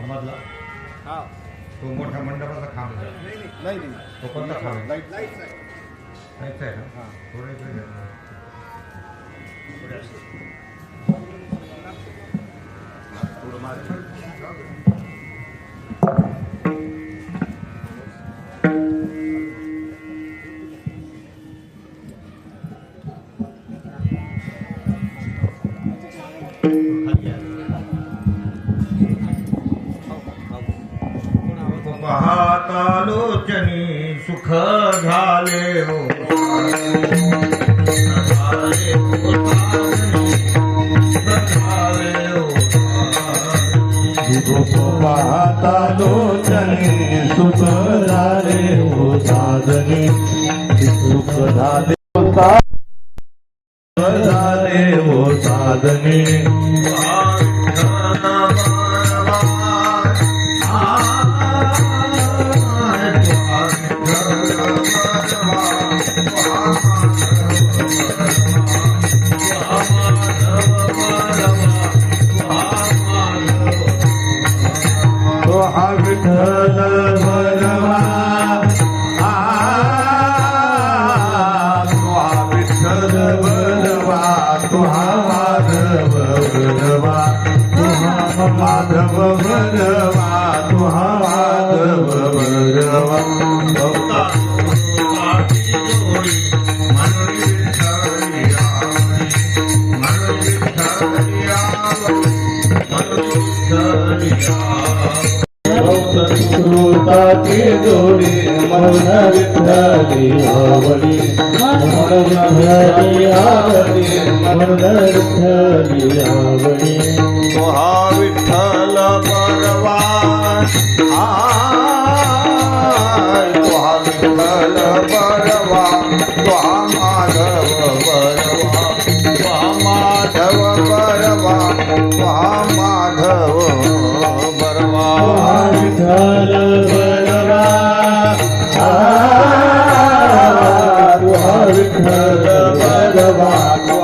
मधला हा तो मोठा मंडपाचा खांब आहे. नाही तो कोणता खांब आहे? लाईट नाहीच आहे ना. हा. थोडं इकडे घ्या. थोडं मागे. पाहता लोचनी सुख झाले हो पाहता लोचनी सुख झाले हो साधने सुख झाले हो साधने तो हा विठ्ठल बलवा तो हा विठ्ठल बलवा तो हा माधव बलवा तो हा माधव बलवा तो हा माधव बलवा संस्कृताची जोडी मौन विठ्ठली आवडी मौन विठ्ठली आवडी मौन विठ्ठली आवडी तो हा विठ्ठल परवा तो हा विठ्ठल परवा तो हा माधव बरवा तो हा माधव बरवा तो हा माधव बरवा विठ्ठल बलवा विठ्ठल बलवा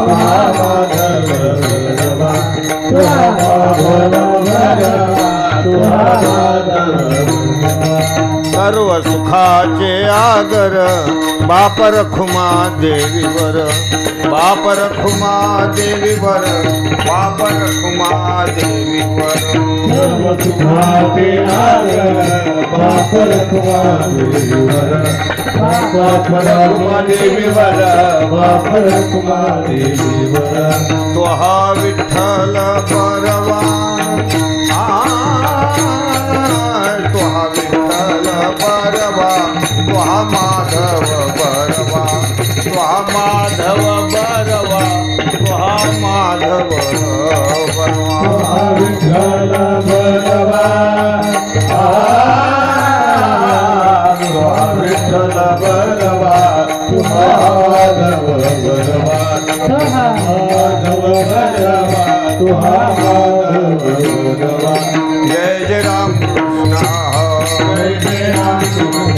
माधव बलवा सर्व सुखाचे आगर बाप रखुमा देवीवर बाप रखुमा देवीवर बाप रखुमा देवीवर सर्व सुखाचे आगर बाप रखुमा देवीवर बाप रखुमा देवीवर बाप रखुमा देवीवर तो हा विठ्ठल परवा तो हा विठ्ठल परवा तो हा माधव बरवा तो हा माधव बरवा तो हा माधव बरवा विठ्ठल बरवा विठ्ठल बरवा तो हा माधव बरवा तो हा माधव बरवा तो हा माधव बरवा जय जय राम कृष्ण जय जय राम कृष्ण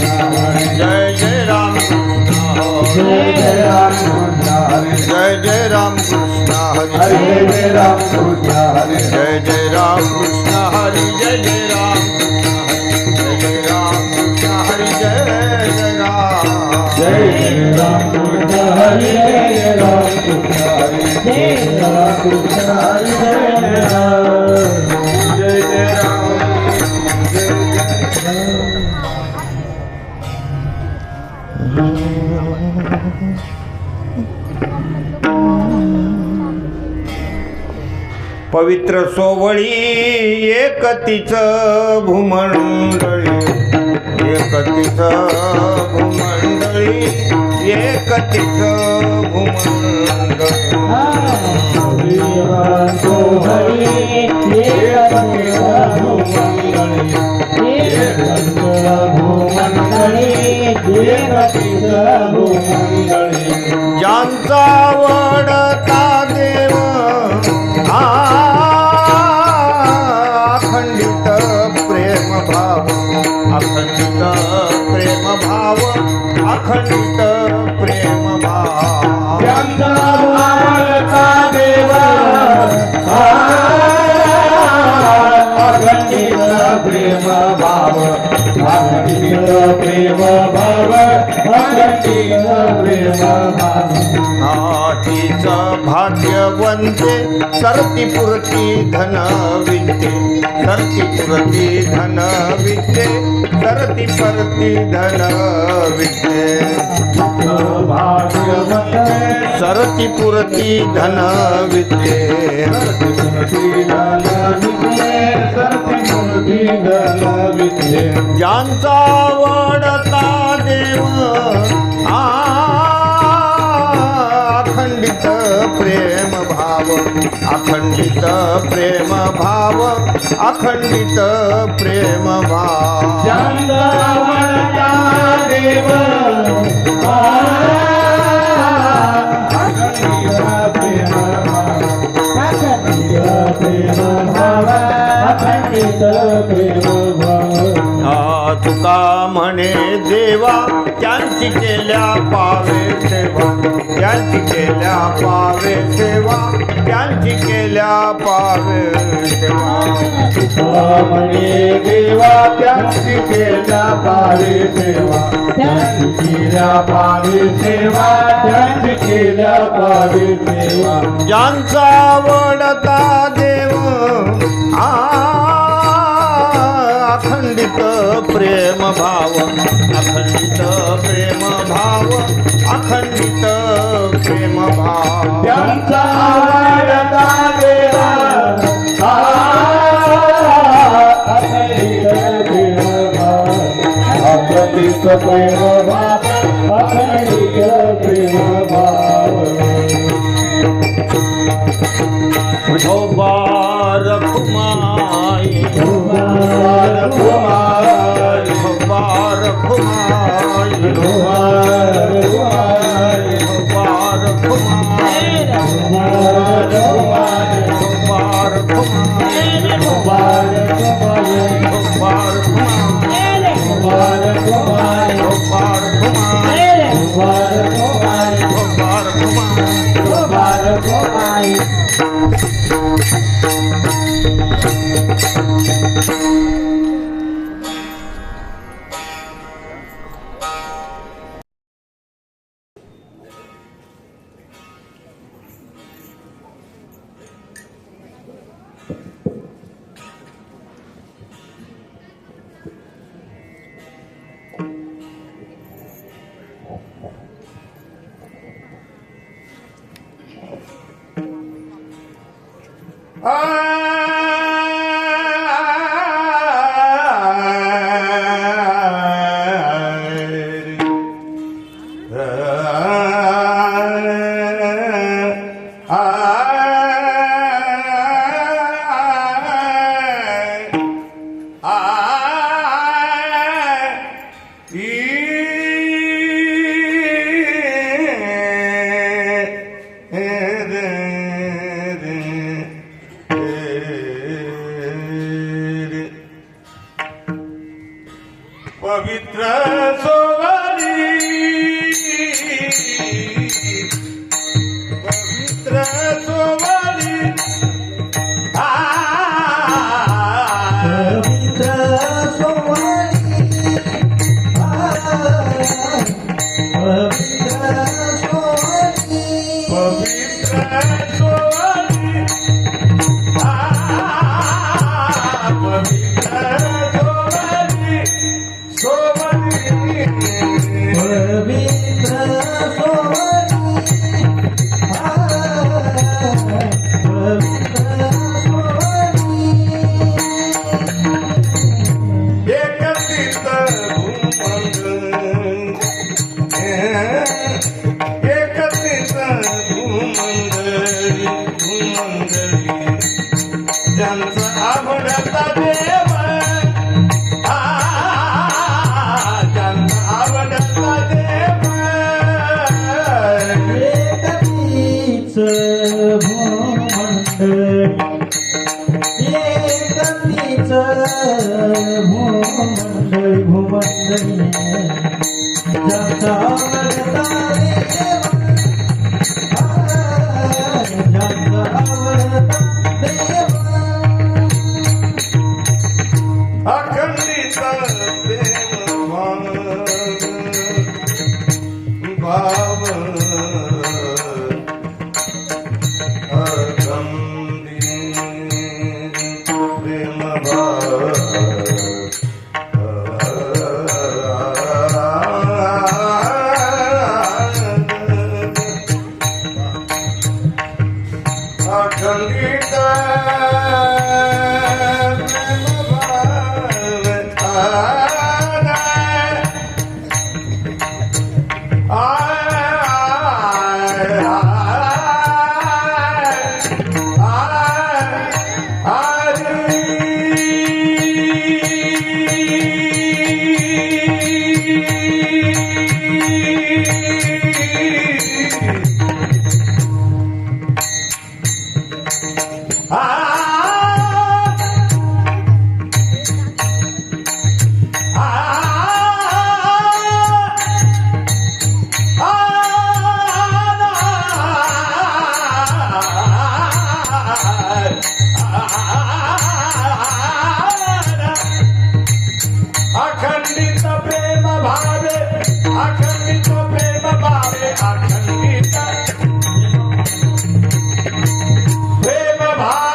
जय जय राम कृष्ण जय जय राम कृष्ण जय जय राम कृष्ण हरि जय राम कृष्ण हरि जय जय राम कृष्ण हरि जय जय राम कृष्ण हरि जय जय राम जय जय राम कृष्ण हरि जय जय राम कृष्ण हरि जय राम कृष्ण हरि जय जय राम जय जय राम पवित्र सोवळी एकतीच भूमंडळी एकतीच भूमंडळी एकतीच ज्यांचा वडता देव अखंडित प्रेम भाव अखंडित प्रेम भाव अखंडित प्रेम भाव ज्यांचा वडता देव अखंडित अखंडित प्रेम भाव अखंडित प्रेम भाव अखंडित प्रेम भाव हातीच भाग्यवंते सरती पुरती धन विद्ये सरती पुरती धन विद्ये सरती परती धन विद्ये भाग्यवंत सरती पुरती धन विद्ये ज्यांचा आवडता देव अखंडित प्रेम भाव अखंडित प्रेम भाव अखंडित प्रेम भाव देव तुका म्हणे देवा त्यांची केल्या पावे सेवा त्यांची केल्या पावे सेवा त्यांची केल्या पावे सेवा म्हणे देवा त्यांची केल्या पावे सेवा त्यांची केल्या पावे सेवा त्यांची केल्या पावे सेवा ज्यांचा आवडता देव अखंडित प्रेम भाव अखंडित प्रेम भाव अखंडित प्रेम भाव त्यांचा आवडता देवा अखंडित प्रेम भाव अखंडित प्रेम भाव अखंडित प्रेम भाव विठोबा रखुमाई विठोबा रखुमाई पवित्र सोवली पवित्र सोवली पवित्र सोवली पवित्र सोवली अखंडित प्रेम भावे अखंडित प्रेम भावे अखंडित प्रेम भाव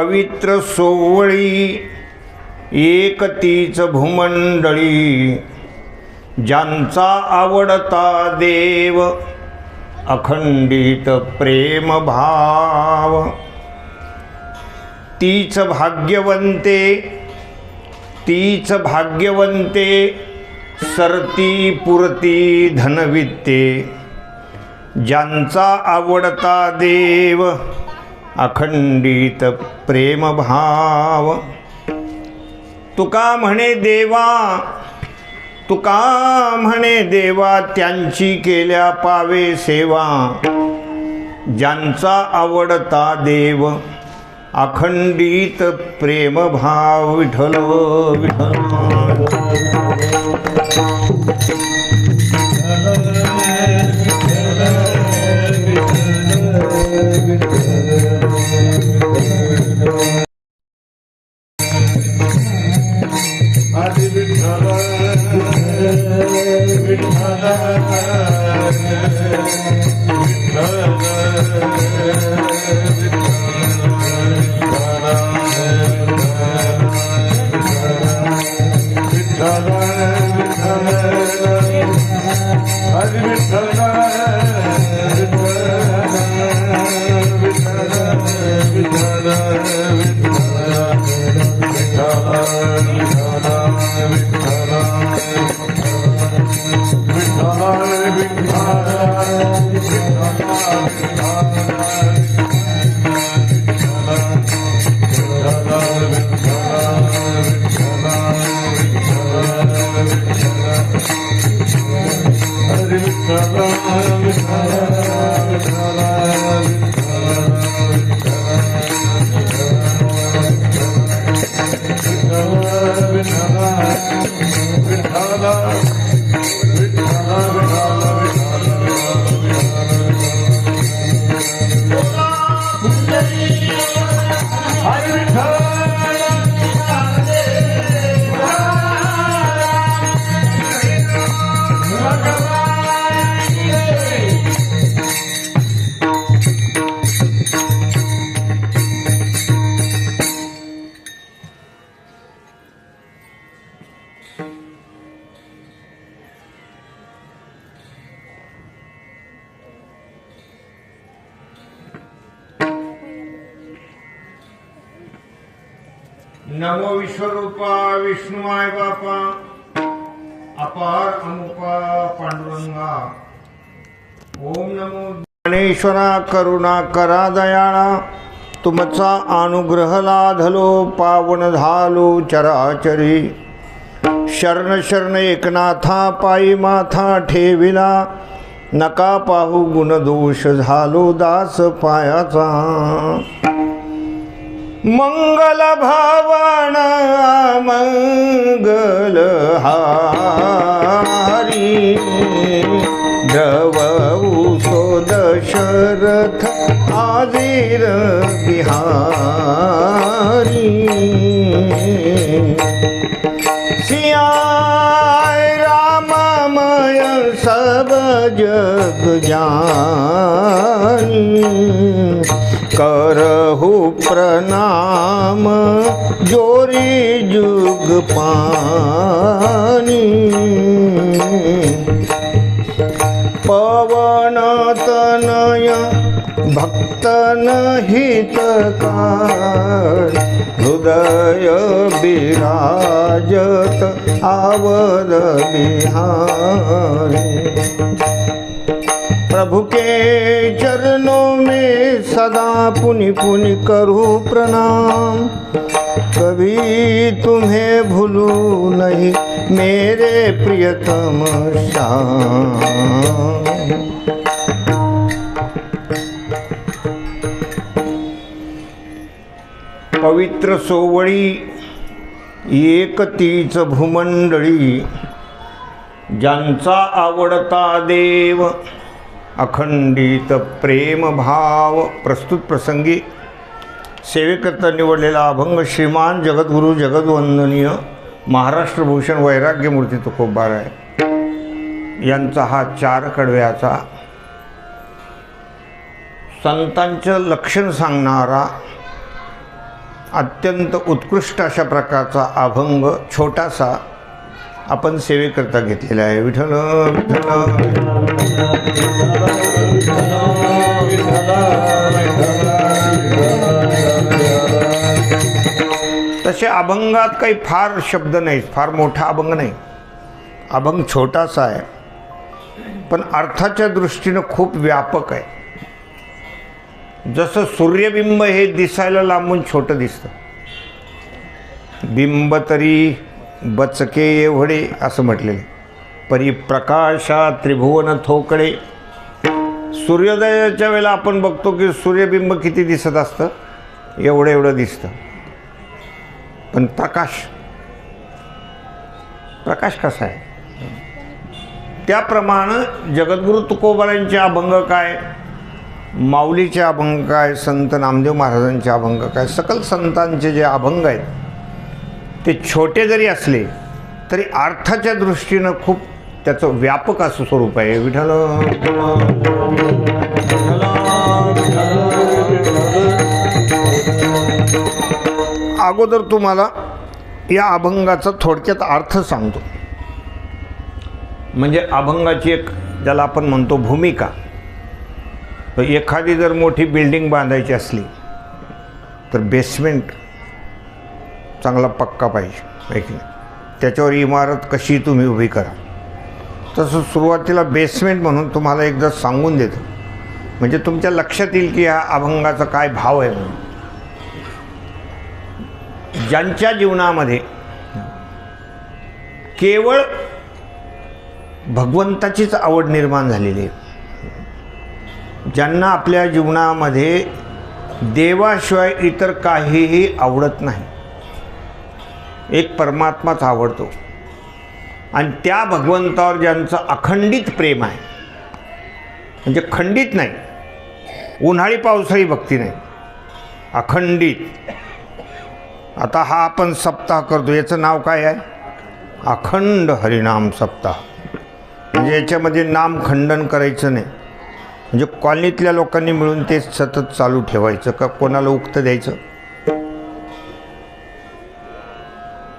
पवित्र सोवळी एक तीच भूमंडळी, ज्यांचा आवडता देव अखंडित प्रेम भाव, तीच भाग्यवंते सरती पुरती धनवित्ते, ज्यांचा आवडता देव अखंडित प्रेम भाव. तुका म्हणे देवा त्यांची केल्या पावे सेवा, ज्यांचा आवडता देव अखंडित प्रेम भाव. विठ्ठल विठ्ठल. हरी विठ्ठल नमो विश्वरूपा विष्णुमाय बापा, अपार अनुपा पांडुरंगा. ओम नमो ज्ञानेश्वरा करुणा करा दयाळा, तुमचा अनुग्रह लाधलो पावन झालो चराचरी. शरण शरण एकनाथा पायी माथा ठेविला, नका पाहू गुणदोष झालो दास पायाचा. मंगल भावना मंगल हारी, द्रवऊ सो दशरथ आजीर बिहारी. सियाय राममय सब जग जानी, करहु प्रणाम जोरी जुग पानी. पवन तनय भक्तन हितकार, हृदय विराजत आवद बिहारी. प्रभु के चरणों में सदा पुनि पुनि करूं प्रणाम, कभी तुम्हें भूलू नहीं मेरे प्रियतम श्याम. पवित्र सोवळी एक तीच भूमंडळी, ज्यांचा आवडता देव अखंडित प्रेम भाव. प्रस्तुत प्रसंगी सेवेकरता निवडलेला अभंग श्रीमान जगद्गुरु जगद्वंदनीय महाराष्ट्र भूषण वैराग्यमूर्ती तुकोबाराय यांचा हा 4 कडव्याचा संतांचं लक्षण सांगणारा अत्यंत उत्कृष्ट अशा प्रकारचा अभंग छोटासा आपण सेवेकरता घेतलेला आहे. विठ्ठल तसे अभंगात काही फार शब्द नाहीत, फार मोठा अभंग नाही, अभंग छोटासा आहे, पण अर्थाच्या दृष्टीनं खूप व्यापक आहे. जसं सूर्यबिंब हे दिसायला लांबून छोटं दिसतं, बिंब तरी बचके एवढे असं म्हटलेले, परिप्रकाशा त्रिभुवन थोकडे. सूर्योदयाच्या वेळेला आपण बघतो की सूर्यबिंब किती दिसत असतं, एवढं दिसतं, पण प्रकाश कसा आहे. त्याप्रमाणे जगद्गुरु तुकोबारायांचे अभंग काय, माऊलीचे अभंग काय, संत नामदेव महाराजांचे अभंग काय, सकल संतांचे जे अभंग आहेत ते छोटे जरी असले तरी अर्थाच्या दृष्टीनं खूप त्याचं व्यापक असं स्वरूप आहे. विठ्ठल अगोदर तुम्हाला या अभंगाचा थोडक्यात अर्थ सांगतो. म्हणजे अभंगाची एक ज्याला आपण म्हणतो भूमिका. एखादी जर मोठी बिल्डिंग बांधायची असली तर बेसमेंट चांगला पक्का पाहिजे, आहे की नाही. त्याच्यावर इमारत कशी तुम्ही उभी करा, तसं सुरुवातीला बेसमेंट म्हणून तुम्हाला एकदा सांगून देतो, म्हणजे तुमच्या लक्षात येईल की ह्या अभंगाचा काय भाव आहे म्हणून. ज्यांच्या जीवनामध्ये केवळ भगवंताचीच आवड निर्माण झालेली आहे, ज्यांना आपल्या जीवनामध्ये देवाशिवाय इतर काहीही आवडत नाही, एक परमात्माच आवडतो, आणि त्या भगवंतावर ज्यांचं अखंडित प्रेम आहे, म्हणजे खंडित नाही, उन्हाळी पावसाळी भक्ती नाही, अखंडित. आता हा आपण सप्ताह करतो, याचं नाव काय आहे, अखंड हरिनाम सप्ताह. म्हणजे याच्यामध्ये नामखंडन करायचं नाही, म्हणजे कॉलनीतल्या लोकांनी मिळून ते सतत चालू ठेवायचं का कोणाला उक्त द्यायचं.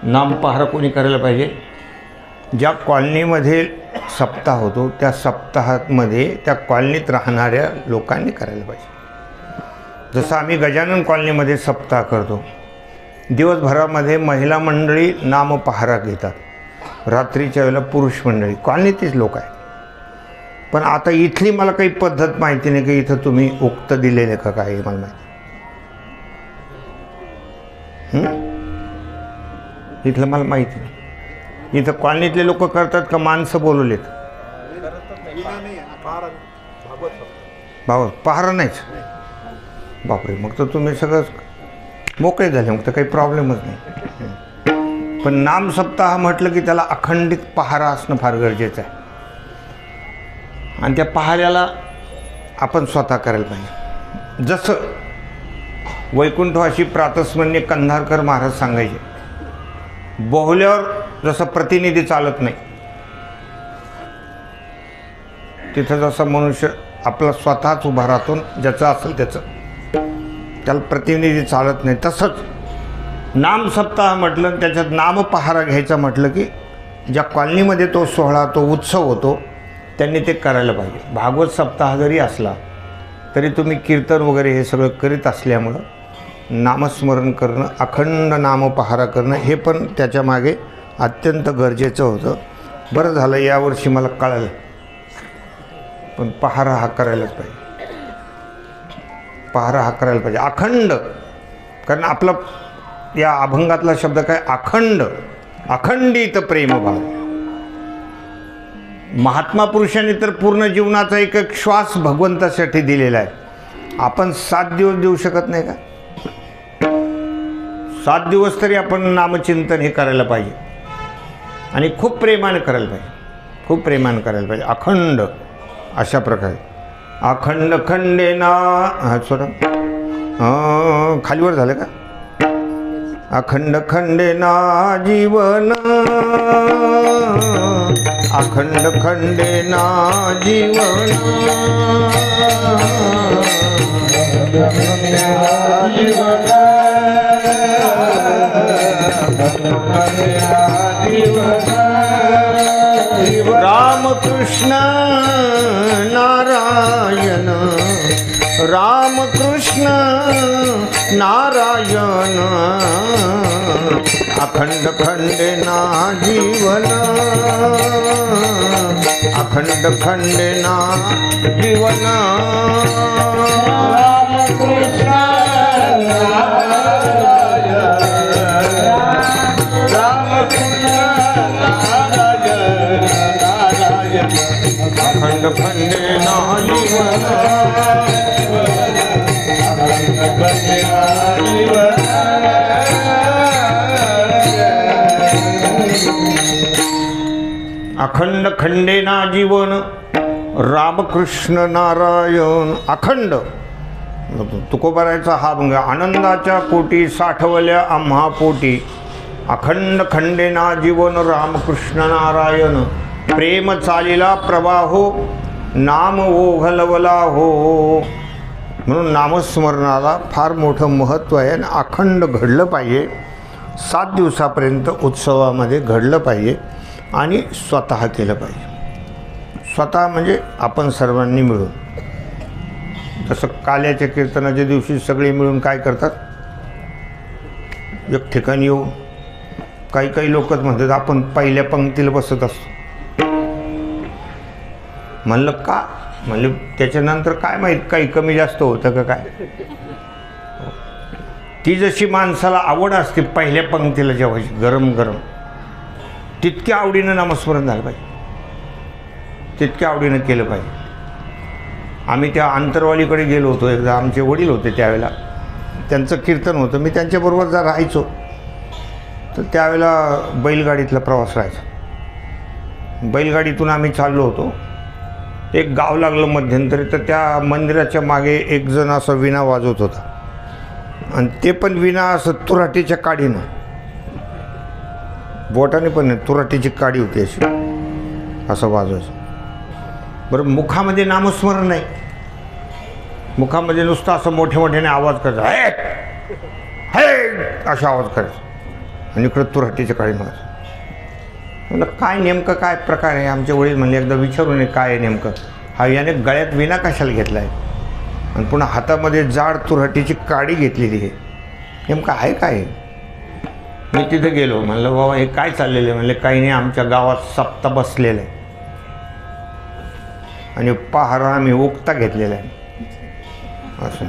नाम पहारा कोणी करायला पाहिजे, ज्या कॉलनीमध्ये सप्ताह होतो त्या सप्ताहामध्ये त्या कॉलनीत राहणाऱ्या लोकांनी करायला पाहिजे. जसं आम्ही गजानन कॉलनीमध्ये सप्ताह करतो, दिवसभरामध्ये महिला मंडळी नाम पहारा घेतात, रात्रीच्या वेळेला पुरुष मंडळी, कॉलनीतच लोक आहेत. पण आता इथली मला काही पद्धत माहिती नाही की इथं तुम्ही उक्त दिलेले का काय, मला माहिती. इथलं मला माहिती नाही. इथं कॉलनीतले लोक करतात का माणसं बोलवलेत, भाऊ पहारा नाहीच. बापरे, मग तर तुम्ही सगळं मोकळे झाले, मग तर काही प्रॉब्लेमच नाही. पण नाम सप्ताह म्हटलं की त्याला अखंडित पहारा असणं फार गरजेचं आहे, आणि त्या पहाऱ्याला आपण स्वतः करायला पाहिजे. जसं वैकुंठवासी प्रातस्मरणी कंधारकर महाराज सांगायचे, बोहल्यावर जसं प्रतिनिधी चालत नाही, तिथं जसा मनुष्य आपला स्वतःच उभा राहतो, ज्याचं असेल त्याचं, त्याला प्रतिनिधी चालत नाही, तसंच नाम सप्ताह म्हटलं, त्याच्यात नाम पहारा घ्यायचा म्हटलं की ज्या कॉलनीमध्ये तो सोहळा, तो उत्सव होतो, त्यांनी ते करायला पाहिजे. भागवत सप्ताह जरी असला तरी तुम्ही कीर्तन वगैरे हे सगळं करीत असल्यामुळं नामस्मरण करणं, अखंड नाम पहारा करणं हे पण त्याच्या मागे अत्यंत गरजेचं होतं. बरं झालं यावर्षी मला कळलं, पण पहारा हा करायलाच पाहिजे, पहारा हा करायला पाहिजे अखंड. कारण आपला या अभंगातला शब्द काय, अखंड, अखंडित प्रेमभाव. महात्मा पुरुषांनी तर पूर्ण जीवनाचा एक एक श्वास भगवंतासाठी दिलेला आहे. आपण 7 दिवस देऊ शकत नाही का, 7 दिवस तरी आपण नामचिंतन हे करायला पाहिजे, आणि खूप प्रेमाने करायला पाहिजे, खूप प्रेमाने करायला पाहिजे, अखंड अशा प्रकारे. अखंड खंडेना, हा सोडा, खालीवर झालं का, अखंड खंडेना जीवन, अखंड खंडेना जीवन, रामकृष्ण नारायण रामकृष्ण नारायण अखंड खंडेना जीवन अखंड खंडेना जीवन अखंड खंडेना जीवन अखंड खंडेना जीवन रामकृष्ण नारायण अखंड तुकोबारायचा हा भंग आनंदाच्या पोटी साठवल्या आम्हा पोटी अखंड खंडेना जीवन रामकृष्ण नारायण प्रेम चालिला प्रवाहो नाम ओघलवला हो. म्हणून नामस्मरणाला फार मोठं महत्त्व आहे आणि अखंड घडलं पाहिजे. 7 दिवसापर्यंत उत्सवामध्ये घडलं पाहिजे आणि स्वतः केलं पाहिजे. स्वतः म्हणजे आपण सर्वांनी मिळून. जसं काल्याच्या कीर्तनाच्या दिवशी सगळे मिळून काय करतात, एक ठिकाणी येऊन काही लोकच म्हणतात आपण पहिल्या पंक्तीला बसत असतो. म्हणलं का, म्हणलं त्याच्यानंतर काय माहीत काही कमी जास्त होतं का काय. ती जशी माणसाला आवड असते पहिल्या पंक्तीला जेवायची गरम गरम, तितक्या आवडीनं नामस्मरण झालं पाहिजे, तितक्या आवडीनं केलं पाहिजे. आम्ही त्या आंतरवालीकडे गेलो होतो एकदा. आमचे वडील होते त्यावेळेला, त्यांचं कीर्तन होतं. मी त्यांच्याबरोबर जर राहायचो तर त्यावेळेला बैलगाडीतला प्रवास राहायचा. बैलगाडीतून आम्ही चाललो होतो. एक गाव लागलं मध्यंतरी, तर त्या मंदिराच्या मागे एक जण असं विणा वाजवत होता आणि ते पण विणा असं तुराटीच्या काडीनं, बोटाने पण नाही, तुराटीची काडी होती अशी, असं वाजवायचं. बरं, मुखामध्ये नामस्मरण नाही, मुखामध्ये नुसतं असं मोठ्याने आवाज करायचा, हे हे असा आवाज करायचा आणि इकडं तुराटीच्या काडीनं वाजवायचं. म्हणलं काय नेमकं काय प्रकार आहे. आमचे वडील म्हणले एकदा विचारून नये काय आहे नेमकं. हा याने गळ्यात विणा कशाला घेतला आहे आणि पुन्हा हातामध्ये जाड तुराटीची काडी घेतलेली आहे, नेमकं आहे काय. मी तिथे गेलो. म्हणलं बाबा हे काय चाललेलं आहे. म्हणले काही नाही, आमच्या गावात सप्ता बसलेलं आहे आणि पहारा आम्ही उक्ता घेतलेला आहे असं.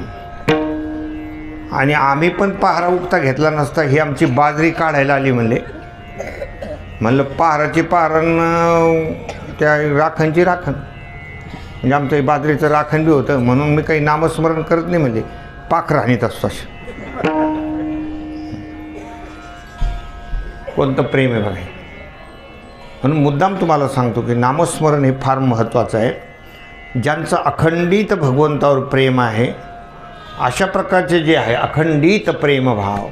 आणि आम्ही पण पहारा उक्ता घेतला नसता ही आमची बाजरी काढायला आली म्हणले. म्हणलं पहाराची पहारण त्या राखणची राखण, म्हणजे आमचं हे बाजरीचं राखण बी होतं. म्हणून मी काही नामस्मरण करत नाही, म्हणजे पाखरं हाणीत असतो असे. कोणतं प्रेम आहे बघा. म्हणून मुद्दाम तुम्हाला सांगतो की नामस्मरण हे फार महत्त्वाचं आहे. ज्यांचं अखंडित भगवंतावर प्रेम आहे, अशा प्रकारचे जे आहे अखंडित प्रेमभाव,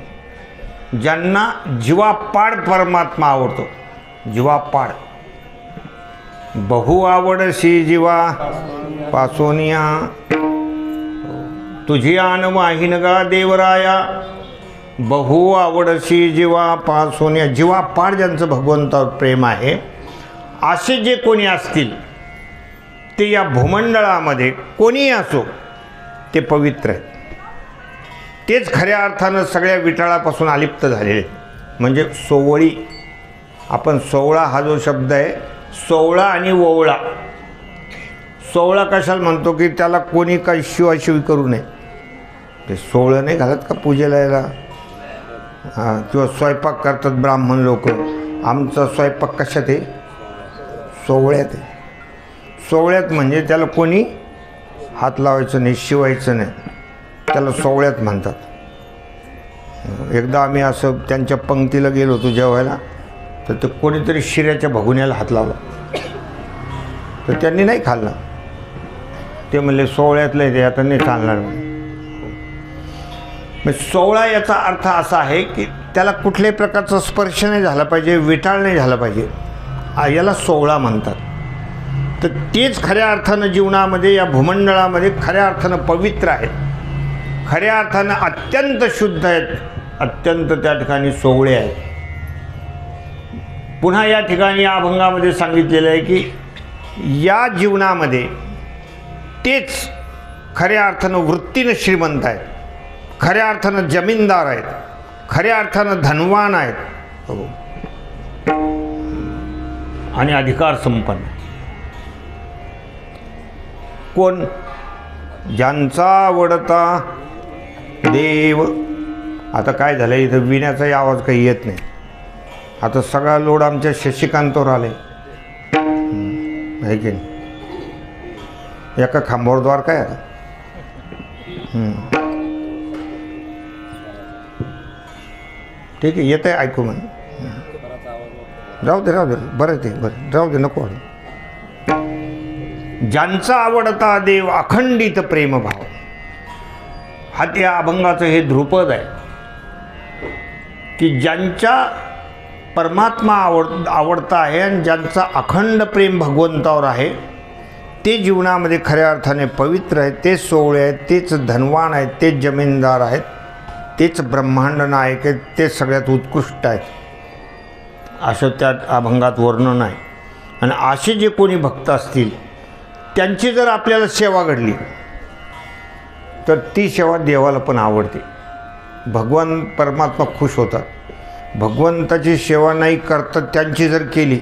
ज्यांना जीवापाड परमात्मा आवडतो, जीवापाड. बहु आवडशी जीवा पासोनिया तुझी आन वाहिन गा देवराया. बहु आवडशी जीवा पासोनिया. जीवापाड ज्यांचं भगवंतावर प्रेम आहे, असे जे कोणी असतील ते या भूमंडळामध्ये कोणीही असो ते पवित्र आहेत. तेच खऱ्या अर्थानं सगळ्या विटाळापासून अलिप्त झालेले. म्हणजे सोवळी. आपण सोवळा हा जो शब्द आहे, सोवळा आणि ओवळा. सोवळा कशाला म्हणतो की त्याला कोणी काही शिवाशिवी करू नये. ते सोवळं नाही घालत का पूजेला यायला, किंवा स्वयंपाक करतात ब्राह्मण लोक. आमचा स्वयंपाक कशात आहे, सोवळ्यात आहे. सोवळ्यात म्हणजे त्याला कोणी हात लावायचं नाही, शिवायचं नाही, त्याला सोवळ्यात म्हणतात. एकदा आम्ही असं त्यांच्या पंक्तीला गेलो होतो जेवायला, तर ते कोणीतरी शिऱ्याच्या भगुन्याला हात लावला, तर त्यांनी नाही खाल्ला. ते म्हणले सोवळ्यातलं आहे ते, आता नाही चालणार. मग सोवळा याचा अर्थ असा आहे की त्याला कुठल्याही प्रकारचा स्पर्श नाही झाला पाहिजे, विटाळ नाही झाला पाहिजे, याला सोवळा म्हणतात. तर तेच खऱ्या अर्थानं जीवनामध्ये या भूमंडळामध्ये खऱ्या अर्थानं पवित्र आहेत, खऱ्या अर्थानं अत्यंत शुद्ध आहेत, अत्यंत त्या ठिकाणी सोवळे आहेत. पुन्हा या ठिकाणी या अभंगामध्ये सांगितलेलं आहे की या जीवनामध्ये तेच खऱ्या अर्थानं वृत्तीनं श्रीमंत आहेत, खऱ्या अर्थानं जमीनदार आहेत, खऱ्या अर्थानं धनवान आहेत हो. आणि अधिकार संपन्न. कोण? ज्यांचा आवडता देव. आता काय झालं, इथं विण्याचाही आवाज काही येत नाही. आता सगळा लोड आमच्या शशिकांतवर आले आहे की नाही. एका खांबावर द्वार काय आता. ठीक आहे, येत आहे ऐकू म्हणे. राहू दे बरं ते बरं राहू दे नको. ज्यांचा आवडता देव अखंडित प्रेमभाव. हा त्या अभंगाचं हे ध्रुपद आहे की ज्यांच्या परमात्मा आवडता आहे आणि ज्यांचा अखंड प्रेम भगवंतावर आहे ते जीवनामध्ये खऱ्या अर्थाने पवित्र आहेत, तेच सोहळे आहेत, तेच धनवान आहेत, तेच जमीनदार आहेत, तेच ब्रह्मांड नायक आहेत, तेच सगळ्यात उत्कृष्ट आहेत असं त्या अभंगात वर्णन आहे. आणि असे जे कोणी भक्त असतील त्यांची जर आपल्याला सेवा घडली तर ती सेवा देवाला पण आवडते. भगवान परमात्मा खुश होतात. भगवंताची सेवा नाही करतात त्यांची जर केली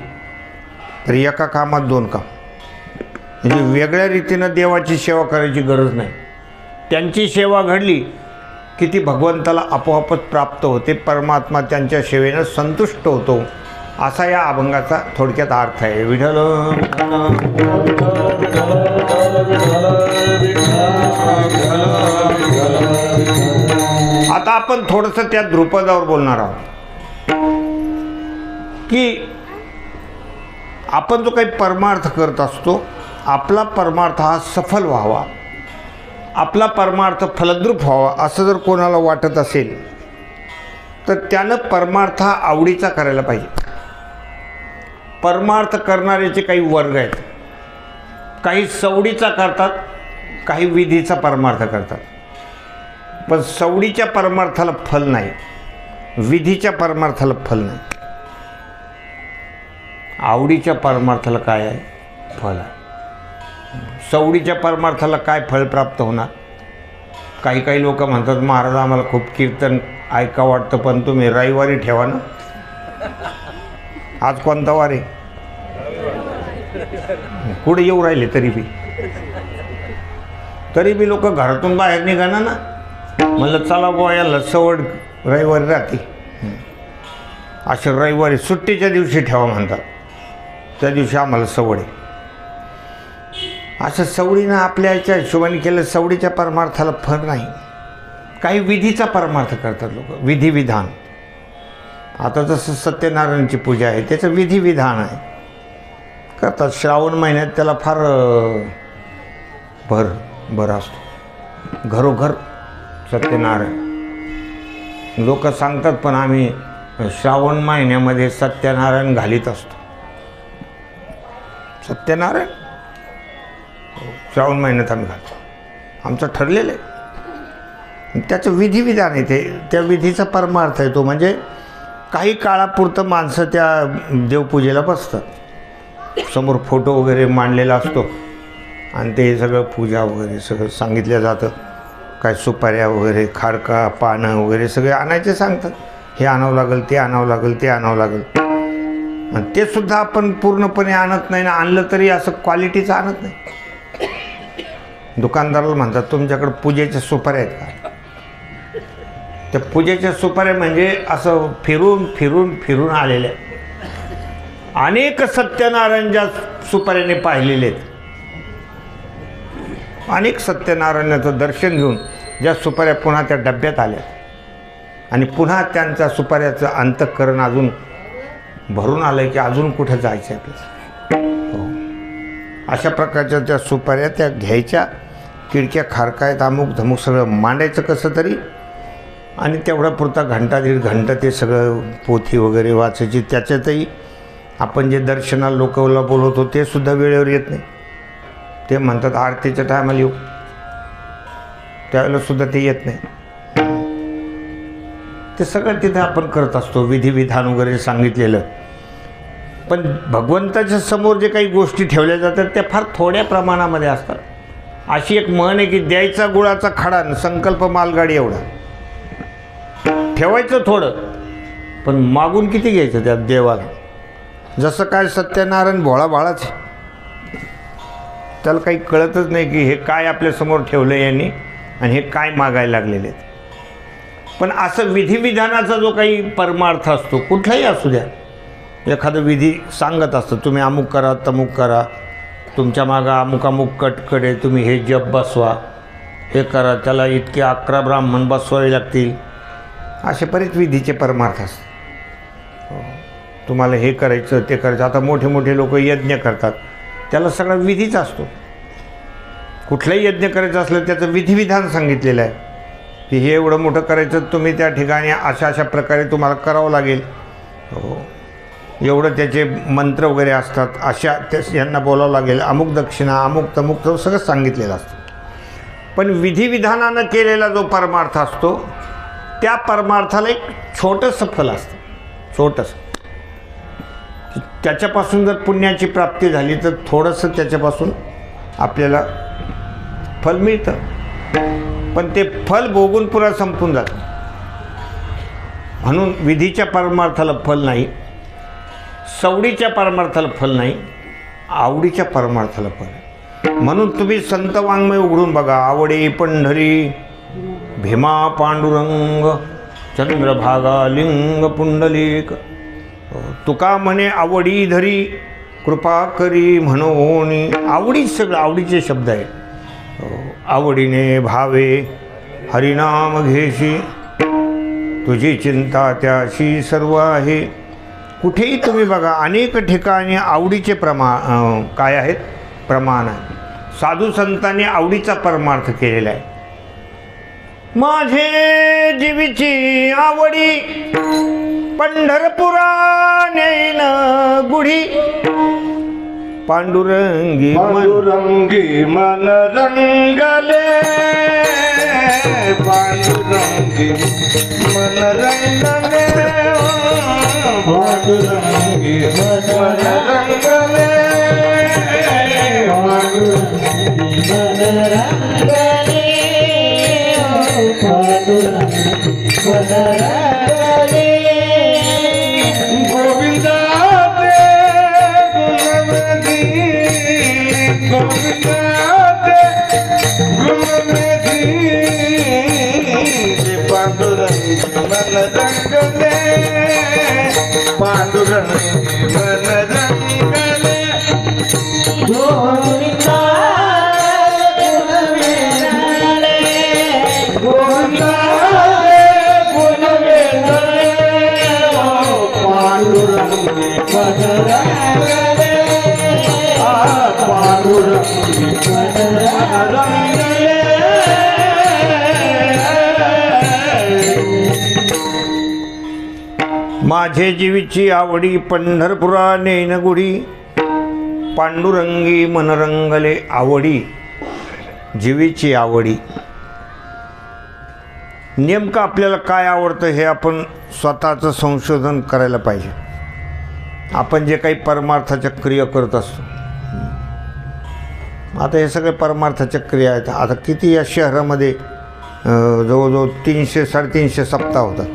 तर एका कामात दोन काम. म्हणजे वेगळ्या रीतीनं देवाची सेवा करायची गरज नाही. त्यांची सेवा घडली की ती भगवंताला आपोआपच प्राप्त होते. परमात्मा त्यांच्या सेवेनं संतुष्ट होतो. असा या अभंगाचा थोडक्यात अर्थ आहे. विठ्ठल. आता आपण थोडंसं त्या ध्रुपदावर बोलणार आहोत की आपण जो काही परमार्थ करत असतो, आपला परमार्थ हा सफल व्हावा, आपला परमार्थ फलद्रूप व्हावा असं जर कोणाला वाटत असेल तर त्यानं परमार्थ हा आवडीचा करायला पाहिजे. परमार्थ करणाऱ्याचे काही वर्ग आहेत. काही सवडीचा करतात, काही विधीचा परमार्थ करतात. पण सवडीच्या परमार्थाला फल नाही, विधीच्या परमार्थाला फल नाही. आवडीच्या परमार्थाला काय आहे? फल आहे. सवडीच्या परमार्थाला काय फळ प्राप्त होणार? काही काही लोक म्हणतात महाराज आम्हाला खूप कीर्तन ऐका वाटतं पण तुम्ही रविवारी ठेवा ना. आज कोणता वार आहे? कुठे येऊ राहिले तरी बी लोक घरातून बाहेर निघाना ना. म्हणलं चला बुवा याला सवड रविवारी राहते. असे रविवारी सुट्टीच्या दिवशी ठेवा म्हणतात. त्या दिवशी आम्हाला सवड आहे. असं सवडीनं आपल्या याच्या हिशोबाने केलं. सवडीच्या परमार्थाला फळ नाही. काही विधीचा परमार्थ करतात लोक, विधिविधान. आता जसं सत्यनारायणची पूजा आहे त्याचं विधिविधान आहे करतात. श्रावण महिन्यात त्याला फार भर असतो. घरोघर सत्यनारायण लोक सांगतात पण आम्ही श्रावण महिन्यामध्ये सत्यनारायण घालीत असतो. सत्यनारायण श्रावण महिन्यात आम्ही घालतो. आमचं ठरलेलं आहे. त्याचं विधिविधान आहे ते. त्या विधीचा परमार्थ आहे तो. म्हणजे काही काळापुरतं माणसं त्या देवपूजेला बसतात. समोर फोटो वगैरे मांडलेला असतो आणि ते सगळं पूजा वगैरे सगळं सांगितलं जातं. काय सुपाऱ्या वगैरे, खारका, पानं वगैरे सगळे आणायचे सांगतात. हे आणावं लागेल, ते आणावं लागेल, ते आणावं लागेल. आणि ते सुद्धा आपण पूर्णपणे आणत नाही ना. आणलं तरी असं क्वालिटीचं आणत नाही. दुकानदाराला म्हणतात तुमच्याकडे पूजेच्या सुपाऱ्या आहेत का? त्या पूजेच्या सुपाऱ्या म्हणजे असं फिरून फिरून फिरून आलेल्या. अनेक सत्यनारायणच्या सुपाऱ्याने पाहिलेले आहेत. अनेक सत्यनारायणाचं दर्शन घेऊन ज्या सुपाऱ्या पुन्हा त्या डब्यात आल्या आणि पुन्हा त्यांच्या सुपाऱ्याचं अंतःकरण अजून भरून आलं की अजून कुठं जायचं आहे आपल्याला. हो, अशा प्रकारच्या त्या सुपाऱ्या त्या घ्यायच्या. खिडक्या खारकायत अमुक धमुक सगळं मांडायचं कसं तरी आणि तेवढा पुरता घंटा दीड घंटा ते सगळं पोथी वगैरे वाचायची. त्याच्यातही आपण जे दर्शनाला लोकांना बोलवतो ते सुद्धा वेळेवर येत नाही. ते म्हणतात आरतीच्या टायमाला येऊ, त्यावेळेला सुद्धा ते येत नाही. ते सगळं तिथे आपण करत असतो. विधिविधान वगैरे सांगितलेलं पण भगवंताच्या समोर जे काही गोष्टी ठेवल्या जातात त्या फार थोड्या प्रमाणामध्ये असतात. अशी एक म्हण आहे की द्यायचा गुळाचा खडा न संकल्प मालगाडी एवढा. ठेवायचं थोडं पण मागून किती घ्यायचं त्या देवाला. जसं काय सत्यनारायण भोळा भाळाच, त्याला काही कळतच नाही की हे काय आपल्यासमोर ठेवलं यांनी आणि हे काय मागायला लागलेले आहेत. पण असं विधिविधानाचा जो काही परमार्थ असतो कुठलाही असू द्या, एखादं विधी सांगत असतं तुम्ही अमुक करा तमुक करा, तुमच्या मागं अमुक अमुक कटकडे, तुम्ही हे जप बसवा, हे करा, त्याला इतके 11 ब्राह्मण बसवावे लागतील, असे बरेच विधीचे परमार्थ असतात. तुम्हाला हे करायचं ते करायचं. आता मोठे मोठे लोक यज्ञ करतात, त्याला सगळा विधीच असतो. कुठलाही यज्ञ करायचं असलं त्याचं विधिविधान सांगितलेलं आहे की हे एवढं मोठं करायचं, तुम्ही त्या ठिकाणी अशा अशा प्रकारे तुम्हाला करावं लागेल. एवढं त्याचे मंत्र वगैरे असतात, अशा यांना बोलावं लागेल, अमुक दक्षिणा अमुक तमुक सगळं सांगितलेलं असतं. पण विधिविधानानं केलेला जो परमार्थ असतो त्या परमार्थाला एक छोटंसं फल असतं, छोटंसं. त्याच्यापासून जर पुण्याची प्राप्ती झाली तर थोडंसं त्याच्यापासून आपल्याला फल मिळतं, पण ते फल भोगून पुरा संपून जातं. म्हणून विधीच्या परमार्थाला फल नाही, सवडीच्या परमार्थाला फल नाही, आवडीच्या परमार्थाला फल आहे. म्हणून तुम्ही संत वाङ्मय उघडून बघा. आवडे पंढरी भीमा पांडुरंग चंद्रभागा लिंग पुंडलिक. तुका म्हणे आवडी धरी कृपा करी म्हणोनी. आवडीच सगळं आवडीचे शब्द आहे. आवडीने भावे हरिनाम घेशी, तुझी चिंता त्याशी सर्व आहे. कुठेही तुम्ही बघा अनेक ठिकाणी आवडीचे काय आहेत, प्रमाण आहे. साधू संतांनी आवडीचा परमार्थ केलेला आहे. माझे जीवीची आवडी पंढरपुरा नेन गुढी, पांडुरंगी पांडुरंगी मन रंगले, पांडुरंगी मन रंगले, पांडुरंगी मन रंगले, पांडुरंगी मन रंगले, पांडुरंगी मन रंगले. गोविंदा पांडुरंगी मन रंगले, पांडुरंगी मन रंगले. गोविंदा गुणवेंद्रे, गोविंदा गुणवेंद्रे, पांडुरंगी मन रंगले, पांडुरंगी मन रंगले. माझे जीवीची आवडी पंढरपुरा नेन गुढी, पांडुरंगी मनरंगले. आवडी, जीवीची आवडी. नेमकं आपल्याला काय आवडतं हे आपण स्वतःचं संशोधन करायला पाहिजे. आपण जे काही परमार्थाच्या क्रिया करत असतो, आता हे सगळे परमार्थाच्या क्रिया आहेत. आता किती या शहरामध्ये जवळजवळ 300-350 सप्ताह होतात.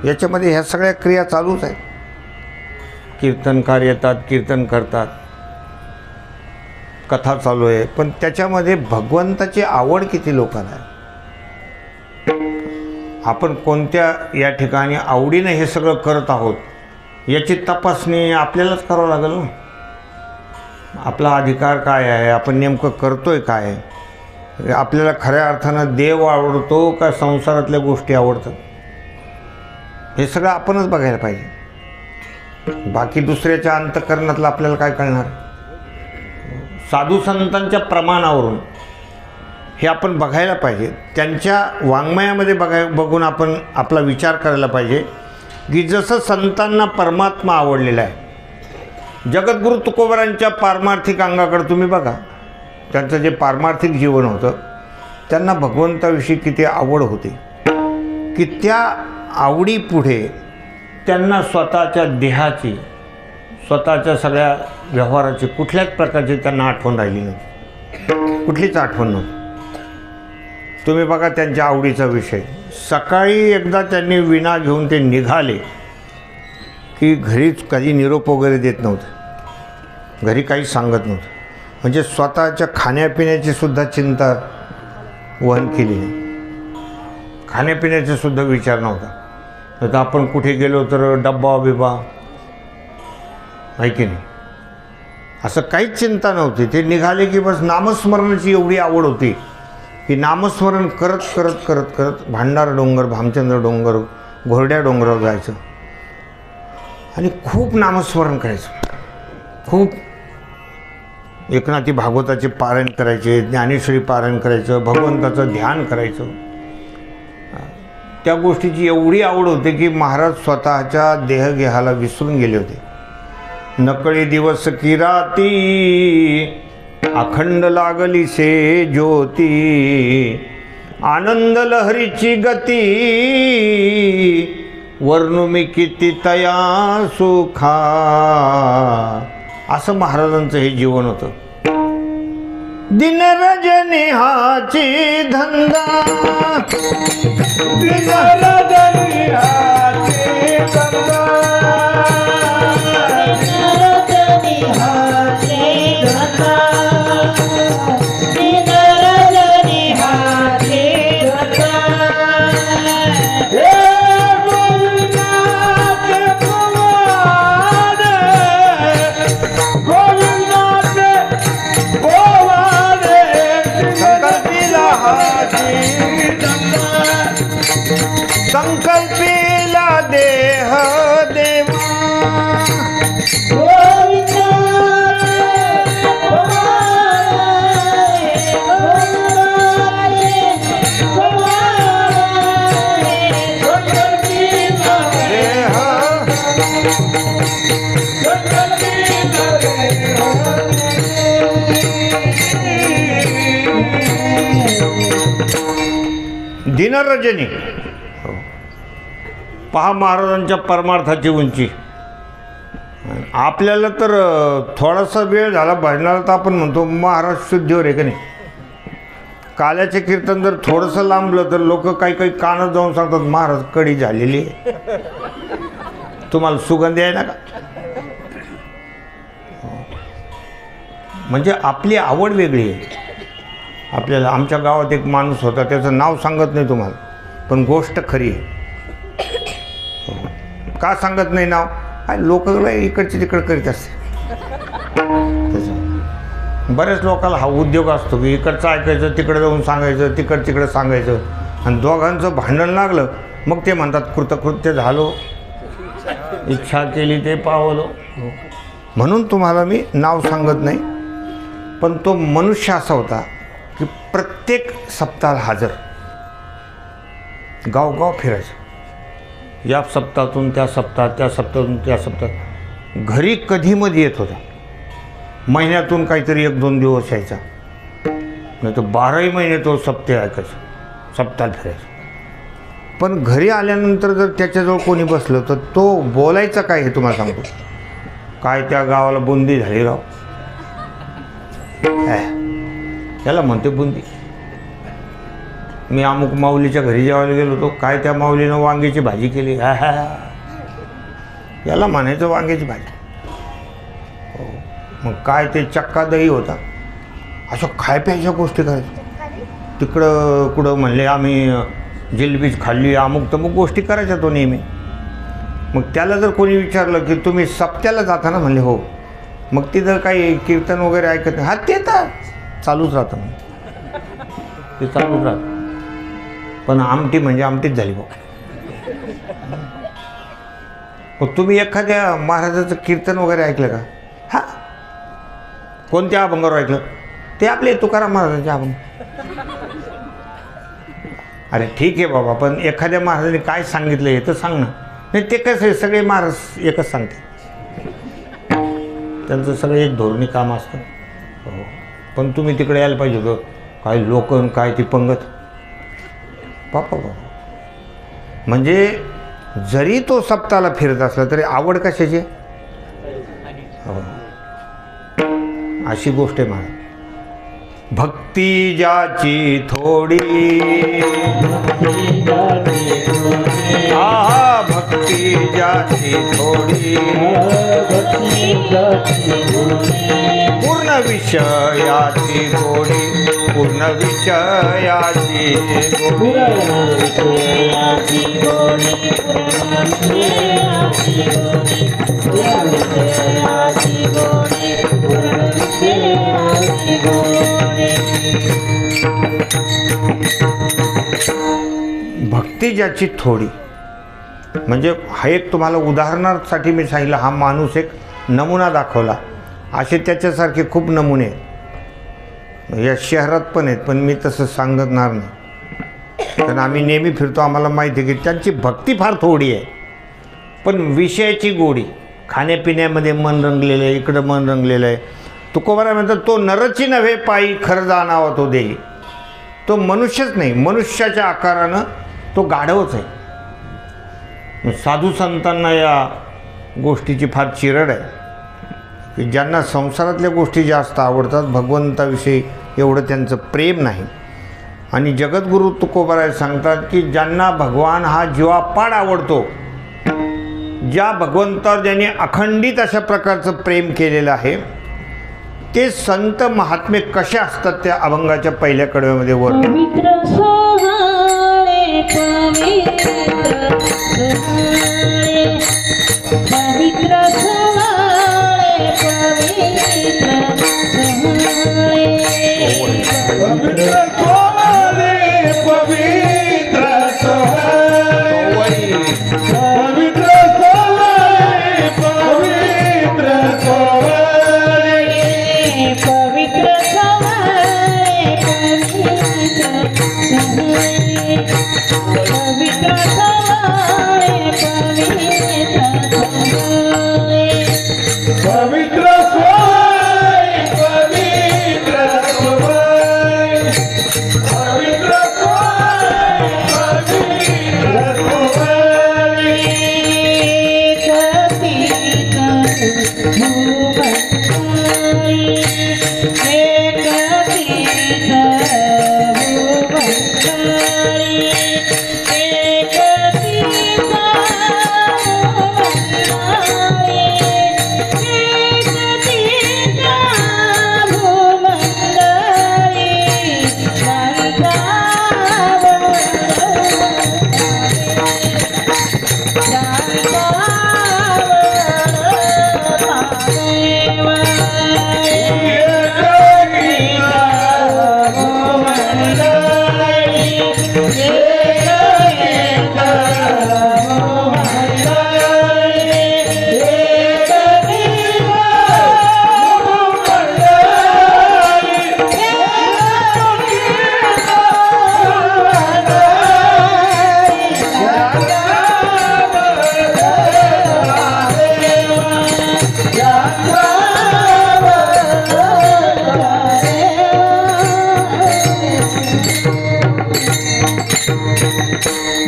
याच्यामध्ये ह्या सगळ्या क्रिया चालूच आहेत. कीर्तनकार येतात, कीर्तन करतात, कथा चालू आहे, पण त्याच्यामध्ये भगवंताची आवड किती लोकांना आहे. आपण कोणत्या या ठिकाणी आवडीनं हे सगळं करत आहोत याची तपासणी आपल्यालाच करावं लागेल ना. आपला अधिकार काय आहे, आपण नेमकं करतोय काय, आपल्याला खऱ्या अर्थानं देव आवडतो का संसारातल्या गोष्टी आवडतात, हे सगळं आपणच बघायला पाहिजे. बाकी दुसऱ्याच्या अंतःकरणातलं आपल्याला काय कळणार. साधू संतांच्या प्रमाणावरून हे आपण बघायला पाहिजे. त्यांच्या वाङ्मयामध्ये बघून आपण आपला विचार करायला पाहिजे की जसं संतांना परमात्मा आवडलेला आहे. जगद्गुरू तुकोबरांच्या पारमार्थिक अंगाकडे तुम्ही बघा. त्यांचं जे पारमार्थिक जीवन होतं, त्यांना भगवंताविषयी किती आवड होती की त्या आवडीपुढे त्यांना स्वतःच्या देहाची, स्वतःच्या सगळ्या व्यवहाराची कुठल्याच प्रकारची त्यांना आठवण राहिली नव्हती, कुठलीच आठवण नव्हती. तुम्ही बघा त्यांच्या आवडीचा विषय. सकाळी एकदा त्यांनी विणा घेऊन ते निघाले की घरीच कधी निरोप वगैरे देत नव्हते, घरी काही सांगत नव्हतं. म्हणजे स्वतःच्या खाण्यापिण्याची सुद्धा चिंता वहन केली नाही, खाण्यापिण्याचा सुद्धा विचार नव्हता. तर आपण कुठे गेलो तर डब्बा बिबा आहे की नाही, असं काहीच चिंता नव्हती. ते निघाले की बस नामस्मरणाची एवढी आवड होती की नामस्मरण करत करत करत करत भांडार डोंगर, भामचंद्र डोंगर, घोरड्या डोंगरावर जायचं आणि खूप नामस्मरण करायचं. खूप एकनाथी भागवताचे पारायण करायचे, ज्ञानेश्वरी पारायण करायचं, भगवंताचं ध्यान करायचं. त्या गोष्टीची एवढी आवड होती की महाराज स्वतःच्या देहगेहाला विसरून गेले होते. नकळी दिवस की राती अखंड लागली से ज्योती, आनंद लहरीची गती वर्णू मी किती तया सुखा. असं महाराजांचं हे जीवन होतं. दिन रजनी हाची धंदा, दिन रजनी हाची धंदा, संकल्पीला देह देवा, दिनरजनी. पहा महाराजांच्या परमार्थाची उंची. आपल्याला तर थोडासा वेळ झाला भजनाला तर आपण म्हणतो महाराज शुद्धीवर आहे का नाही. काल्याचे कीर्तन जर थोडंसं लांबलं तर लोक काही काही कानात जाऊन सांगतात महाराज कडी झालेली आहे, तुम्हाला सुगंधी आहे ना का. म्हणजे आपली आवड वेगळी आहे. आपल्याला आमच्या गावात एक माणूस होता, त्याचं नाव सांगत नाही तुम्हाला, पण गोष्ट खरी आहे. का सांगत नाही नाव, काय लोकांना इकडचे तिकडं करीत असते. बऱ्याच लोकांना हा उद्योग असतो की इकडचं ऐकायचं, तिकडं जाऊन सांगायचं, तिकडं सांगायचं, आणि दोघांचं भांडण लागलं मग ते म्हणतात कृतकृत्य झालो, इच्छा केली ते पावलो. म्हणून तुम्हाला मी नाव सांगत नाही. पण तो मनुष्य असा होता की प्रत्येक सप्ताहाला हजर, गावगाव फिरायचं. या सप्ताहातून त्या सप्ताहात, त्या सप्ताहातून त्या सप्ताहात. घरी कधी मध्ये येत होता. महिन्यातून काहीतरी 1-2 दिवस यायचा, नाही तर 12ही महिने तो सप्ते ऐकायचं, सप्ताहात फिरायचं. पण घरी आल्यानंतर जर त्याच्याजवळ कोणी बसलं तर तो बोलायचा काय हे तुम्हाला सांगतो. काय त्या गावाला बुंदी झाली राव, त्याला म्हणते बुंदी. मी अमुक माऊलीच्या घरी जेवायला गेलो होतो, काय त्या माऊलीनं वांग्याची भाजी केली, याला म्हणायचं वांग्याची भाजी. हो, मग काय ते चक्का दही होता. अशा खाय प्यायच्या गोष्टी करायच्या. तिकडं कुठं म्हणले आम्ही जिलबीच खाल्ली, अमुक तमुक गोष्टी करायच्या तो नेहमी. मग त्याला जर कोणी विचारलं की तुम्ही सप्त्याला जाता ना, म्हणले हो. मग तिथं काही कीर्तन वगैरे ऐकत नाही. हा ते तर चालूच राहतं, ते चालूच राहतं. पण आमटी म्हणजे आमटीच झाली भाऊ. तुम्ही एखाद्या महाराजाचं कीर्तन वगैरे ऐकलं का? हा, कोणत्या अभंगावर ऐकलं? ते आपले तुकाराम महाराजांचे अभंग. अरे ठीक आहे बाबा, पण एखाद्या महाराजांनी काय सांगितलं हे तर सांग ना. नाही ते कसं आहे, सगळे महाराज एकच सांगते, त्यांचं सगळं एक धोरणी काम असतं. हो, पण तुम्ही तिकडे यायला पाहिजे होतं. काय लोक काय ती पंगत बापा. म्हणजे जरी तो सप्ताहाला फिरत असला तरी आवड कशाची, हो. अशी गोष्ट आहे महाराज. भक्ती ज्याची थोडी, हा भक्ती ज्याची थोडी, पूर्ण विषयाची गोडी, पूर्ण विषयाची भक्ती ज्याची थोडी. म्हणजे हा एक तुम्हाला उदाहरणासाठी मी सांगितलं, हा माणूस एक नमुना दाखवला. असे त्याच्यासारखे खूप नमुने आहेत या शहरात पण आहेत, पण मी तसं सांगणार नाही, कारण आम्ही नेहमी फिरतो, आम्हाला माहिती आहे की त्यांची भक्ती फार थोडी आहे, पण विषयाची गोडी. खाण्यापिण्यामध्ये मन रंगलेलं आहे, इकडं मन रंगलेलं आहे. तुकोबाराय म्हणतात, तो नरची नव्हे पायी खरं जाणावा तो देही. तो मनुष्यच नाही, मनुष्याच्या आकारानं तो गाढवच आहे. साधू संतांना या गोष्टीची फार चिरड आहे की ज्यांना संसारातल्या गोष्टी जास्त आवडतात, भगवंताविषयी एवढं त्यांचं प्रेम नाही. आणि जगद्गुरू तुकोबाराय सांगतात की ज्यांना भगवान हा जीवापाड आवडतो, ज्या भगवंतावर ज्यांनी अखंडित अशा प्रकारचं प्रेम केलेलं आहे, ते संत महात्मे कसे असतात त्या अभंगाच्या पहिल्या कडव्यामध्ये वर्णन. पवित्र सोहाळे, पवित्र सोहाळे, पवित्र सोहळे, पवित्र सोहळे, पवित्र सोहळे, पवित्र सोहळे, पवित्र सोहाळे, पवित्र सोहाळे, पवित्र सोहळे, पवित्र सोहळे, पवित्र सोहळे, पवित्र सोहळे.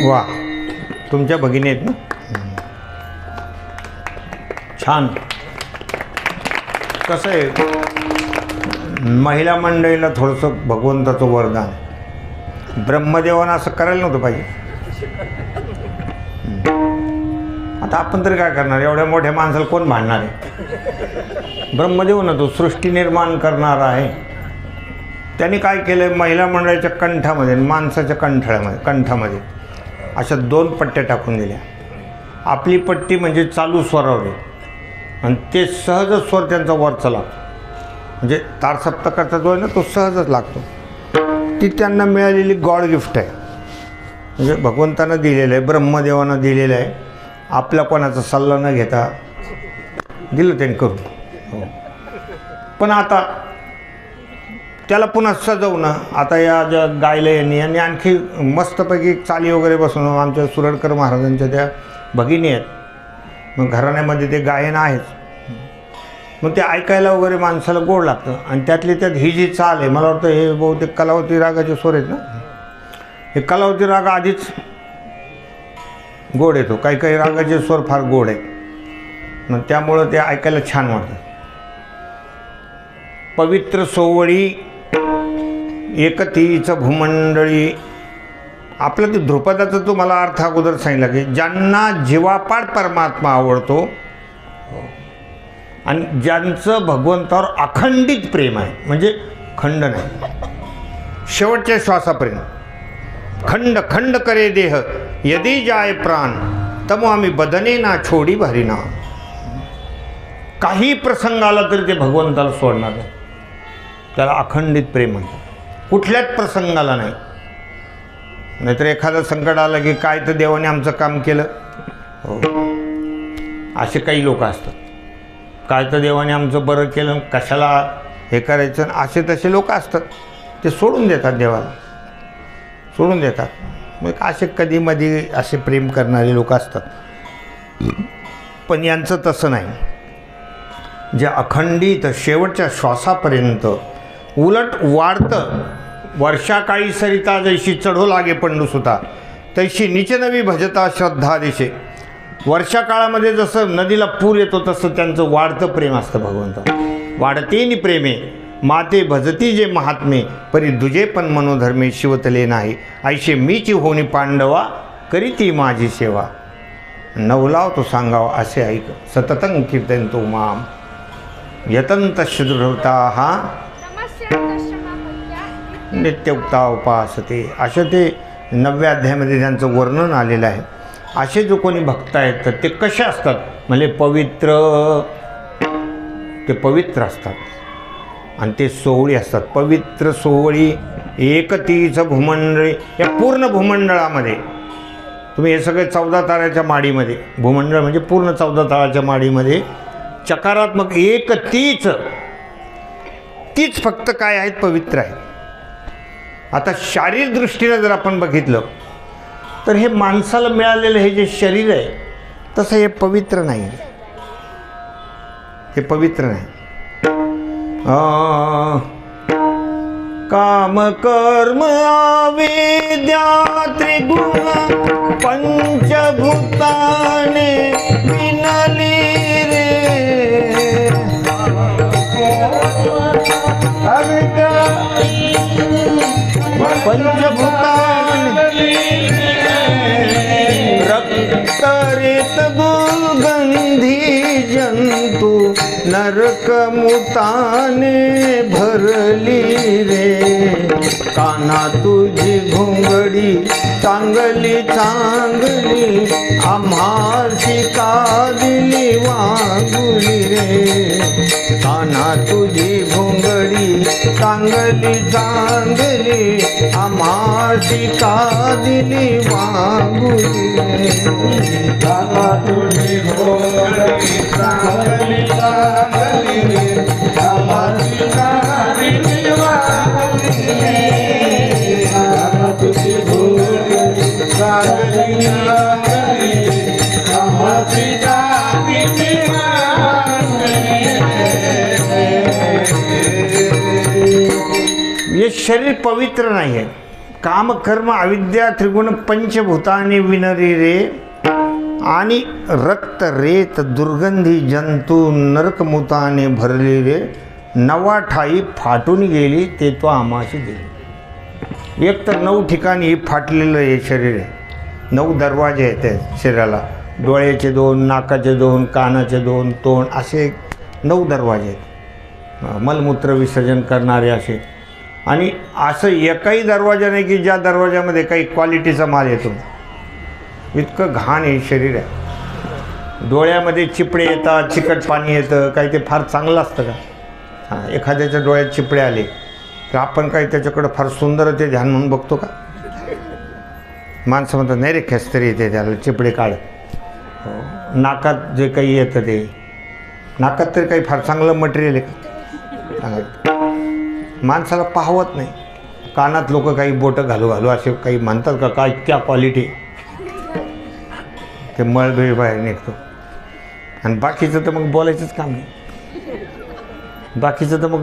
वा, तुमच्या भगिनी आहेत ना, छान. कसं आहे, महिला मंडळीला थोडंसं भगवंताचं वरदान. ब्रह्मदेवानं असं करायला नव्हतं पाहिजे. आता आपण तरी काय करणार, एवढ्या मोठ्या माणसाला कोण भांडणार आहे. ब्रह्मदेव ना तो सृष्टी निर्माण करणार आहे. त्यांनी काय केलं, महिला मंडळाच्या कंठामध्ये आणि माणसाच्या कंठामध्ये अशा 2 पट्ट्या टाकून दिल्या. आपली पट्टी म्हणजे चालू स्वरावर आहे आणि ते सहजच स्वर त्यांचा वरचा लागतो. म्हणजे तारसप्तकाचा जो आहे ना, तो सहजच लागतो. ती त्यांना मिळालेली गॉड गिफ्ट आहे. म्हणजे भगवंतानं दिलेलं आहे, ब्रह्मदेवानं दिलेलं आहे. आपला कोणाचा सल्ला न घेता दिलं त्यांनी करून. पण आता त्याला पुन्हा सजवणं. आता या ज्या गायलं यांनी आणखी मस्तपैकी चाली वगैरे बसवणं. आमच्या सुरडकर महाराजांच्या त्या भगिनी आहेत, मग घराण्यामध्ये ते गायन आहेच. मग ते ऐकायला वगैरे माणसाला गोड लागतं. आणि त्यातली त्यात ही जी चाल आहे, मला वाटतं हे बहुतेक कलावती रागाचे स्वर आहेत ना. हे कलावती राग आधीच गोड येतो. काही काही रागाचे स्वर फार गोड आहेत. मग त्यामुळं ते ऐकायला छान वाटतं. पवित्र सोवळी एकतीच भूमंडळी. आपलं ते ध्रुपदाचं तुम्हाला अर्थ अगोदर सांगितलं की ज्यांना जीवापाड परमात्मा आवडतो आणि ज्यांचं भगवंतावर अखंडित प्रेम आहे, म्हणजे खंड नाही, शेवटच्या श्वासापर्यंत. खंड खंड करे देह यदी जाय प्राण तमो आम्ही बदने ना छोडी भारी ना. काही प्रसंग आला तरी ते भगवंताला सोडणार नाही. त्याला अखंडित प्रेम म्हणतात. कुठल्याच प्रसंगाला नाही. नाहीतर एखादं संकट आलं की काय तर देवाने आमचं काम केलं, हो असे काही लोक असतात. काय तर देवाने आमचं बरं केलं, कशाला हे करायचं, असे तसे लोक असतात. ते सोडून देतात, देवाला सोडून देतात. मग असे कधी मधी असे प्रेम करणारे लोक असतात. पण यांचं तसं नाही. जे अखंडित शेवटच्या श्वासापर्यंत उलट वाढतं. वर्षाकाळी सरिता जैशी चढो लागे पंडूसुता तैशी निचे नवी भजता श्रद्धा दिशे. वर्षा काळामध्ये जसं नदीला पूर येतो तसं त्यांचं वाढतं प्रेम असतं भगवंता. वाढते नि प्रेमे माते भजती जे महात्मे परी दुजे पण मनोधर्मे शिवतले नाही. ऐशे मीची होणी पांडवा करीती माझी सेवा. नवलाव तो सांगाव असे ऐक सततं कीर्तन तो माम यतंत शुद्रवता हा नित्योक्ता उपासते. असे ते 9व्या अध्यायामध्ये त्यांचं वर्णन आलेलं आहे. असे जो कोणी भक्त आहेत तर ते कसे असतात म्हणजे ते पवित्र असतात आणि ते सोवळी असतात. पवित्र सोवळी एकतीच भूमंडळी. या पूर्ण भूमंडळामध्ये तुम्ही हे सगळे 14 ताऱ्याच्या माडीमध्ये, भूमंडळ म्हणजे पूर्ण 14 ताऱ्याच्या माडीमध्ये चकारात्मक तीच फक्त काय आहेत, पवित्र आहेत. आता शारीरिक दृष्टीने जर आपण बघितलं तर हे माणसाला मिळालेलं हे जे शरीर आहे तसं हे पवित्र नाही. हे पवित्र नाही. काम कर्म अविद्या त्रिगुण पंचभूताने विनली रे. पंचभूताने रक्त रेत दुर्गंधी जंतू नरकमुताने भरली रे. काना तुझी घोंगडी चांगली चांगली आम्हाशी का दिली वागुली रे. काना तुझी घोंगडी चांगली चांगली आम्हाशी का दिली वागुली रे. काना तुझी घोंगडी चांगली चांगली आम्हाशी का दिली वागुली रे. काना तुझी घोंगडी चांगली चांगली आम्हाशी का दिली वागुली रे. हे शरीर पवित्र नाही आहे. काम कर्म अविद्या त्रिगुण पंचभूताने विनरी रे. आणि रक्त रेत दुर्गंधी जंतू नरकमुताने भरली रे. 9 ठाई फाटून गेली ते तो आम्हाशी दिली. एक तर 9 ठिकाणी फाटलेलं हे शरीर आहे. 9 दरवाजे आहेत त्या शरीराला. डोळ्याचे 2, नाकाचे 2, कानाचे 2, तोंड असे 9 दरवाजे आहेत. मलमूत्र विसर्जन करणारे असे. आणि असं एकही दरवाजा नाही की ज्या दरवाजामध्ये काही क्वालिटीचा माल येतो. इतकं घाण हे शरीर आहे. डोळ्यामध्ये चिपडे येतात, चिकट पाणी येतं. काही ते फार चांगलं असतं का? हां, एखाद्याच्या डोळ्यात चिपडे आले तर आपण काही त्याच्याकडं फार सुंदर ते ध्यान म्हणून बघतो का? माणसं म्हणतात नाही रे खेच तरी येते त्याला चिपडे काढ. नाकात जे काही येतं ते नाकात तरी काही फार चांगलं मटेरियल आहे का? माणसाला पाहवत नाही. कानात लोक काही बोटं घालू असे काही म्हणतात का? काय इतक्या क्वालिटी ते मळबेळ बाहेर निघतो. आणि बाकीचं तर मग बोलायचंच काम नाही. बाकीचं तर मग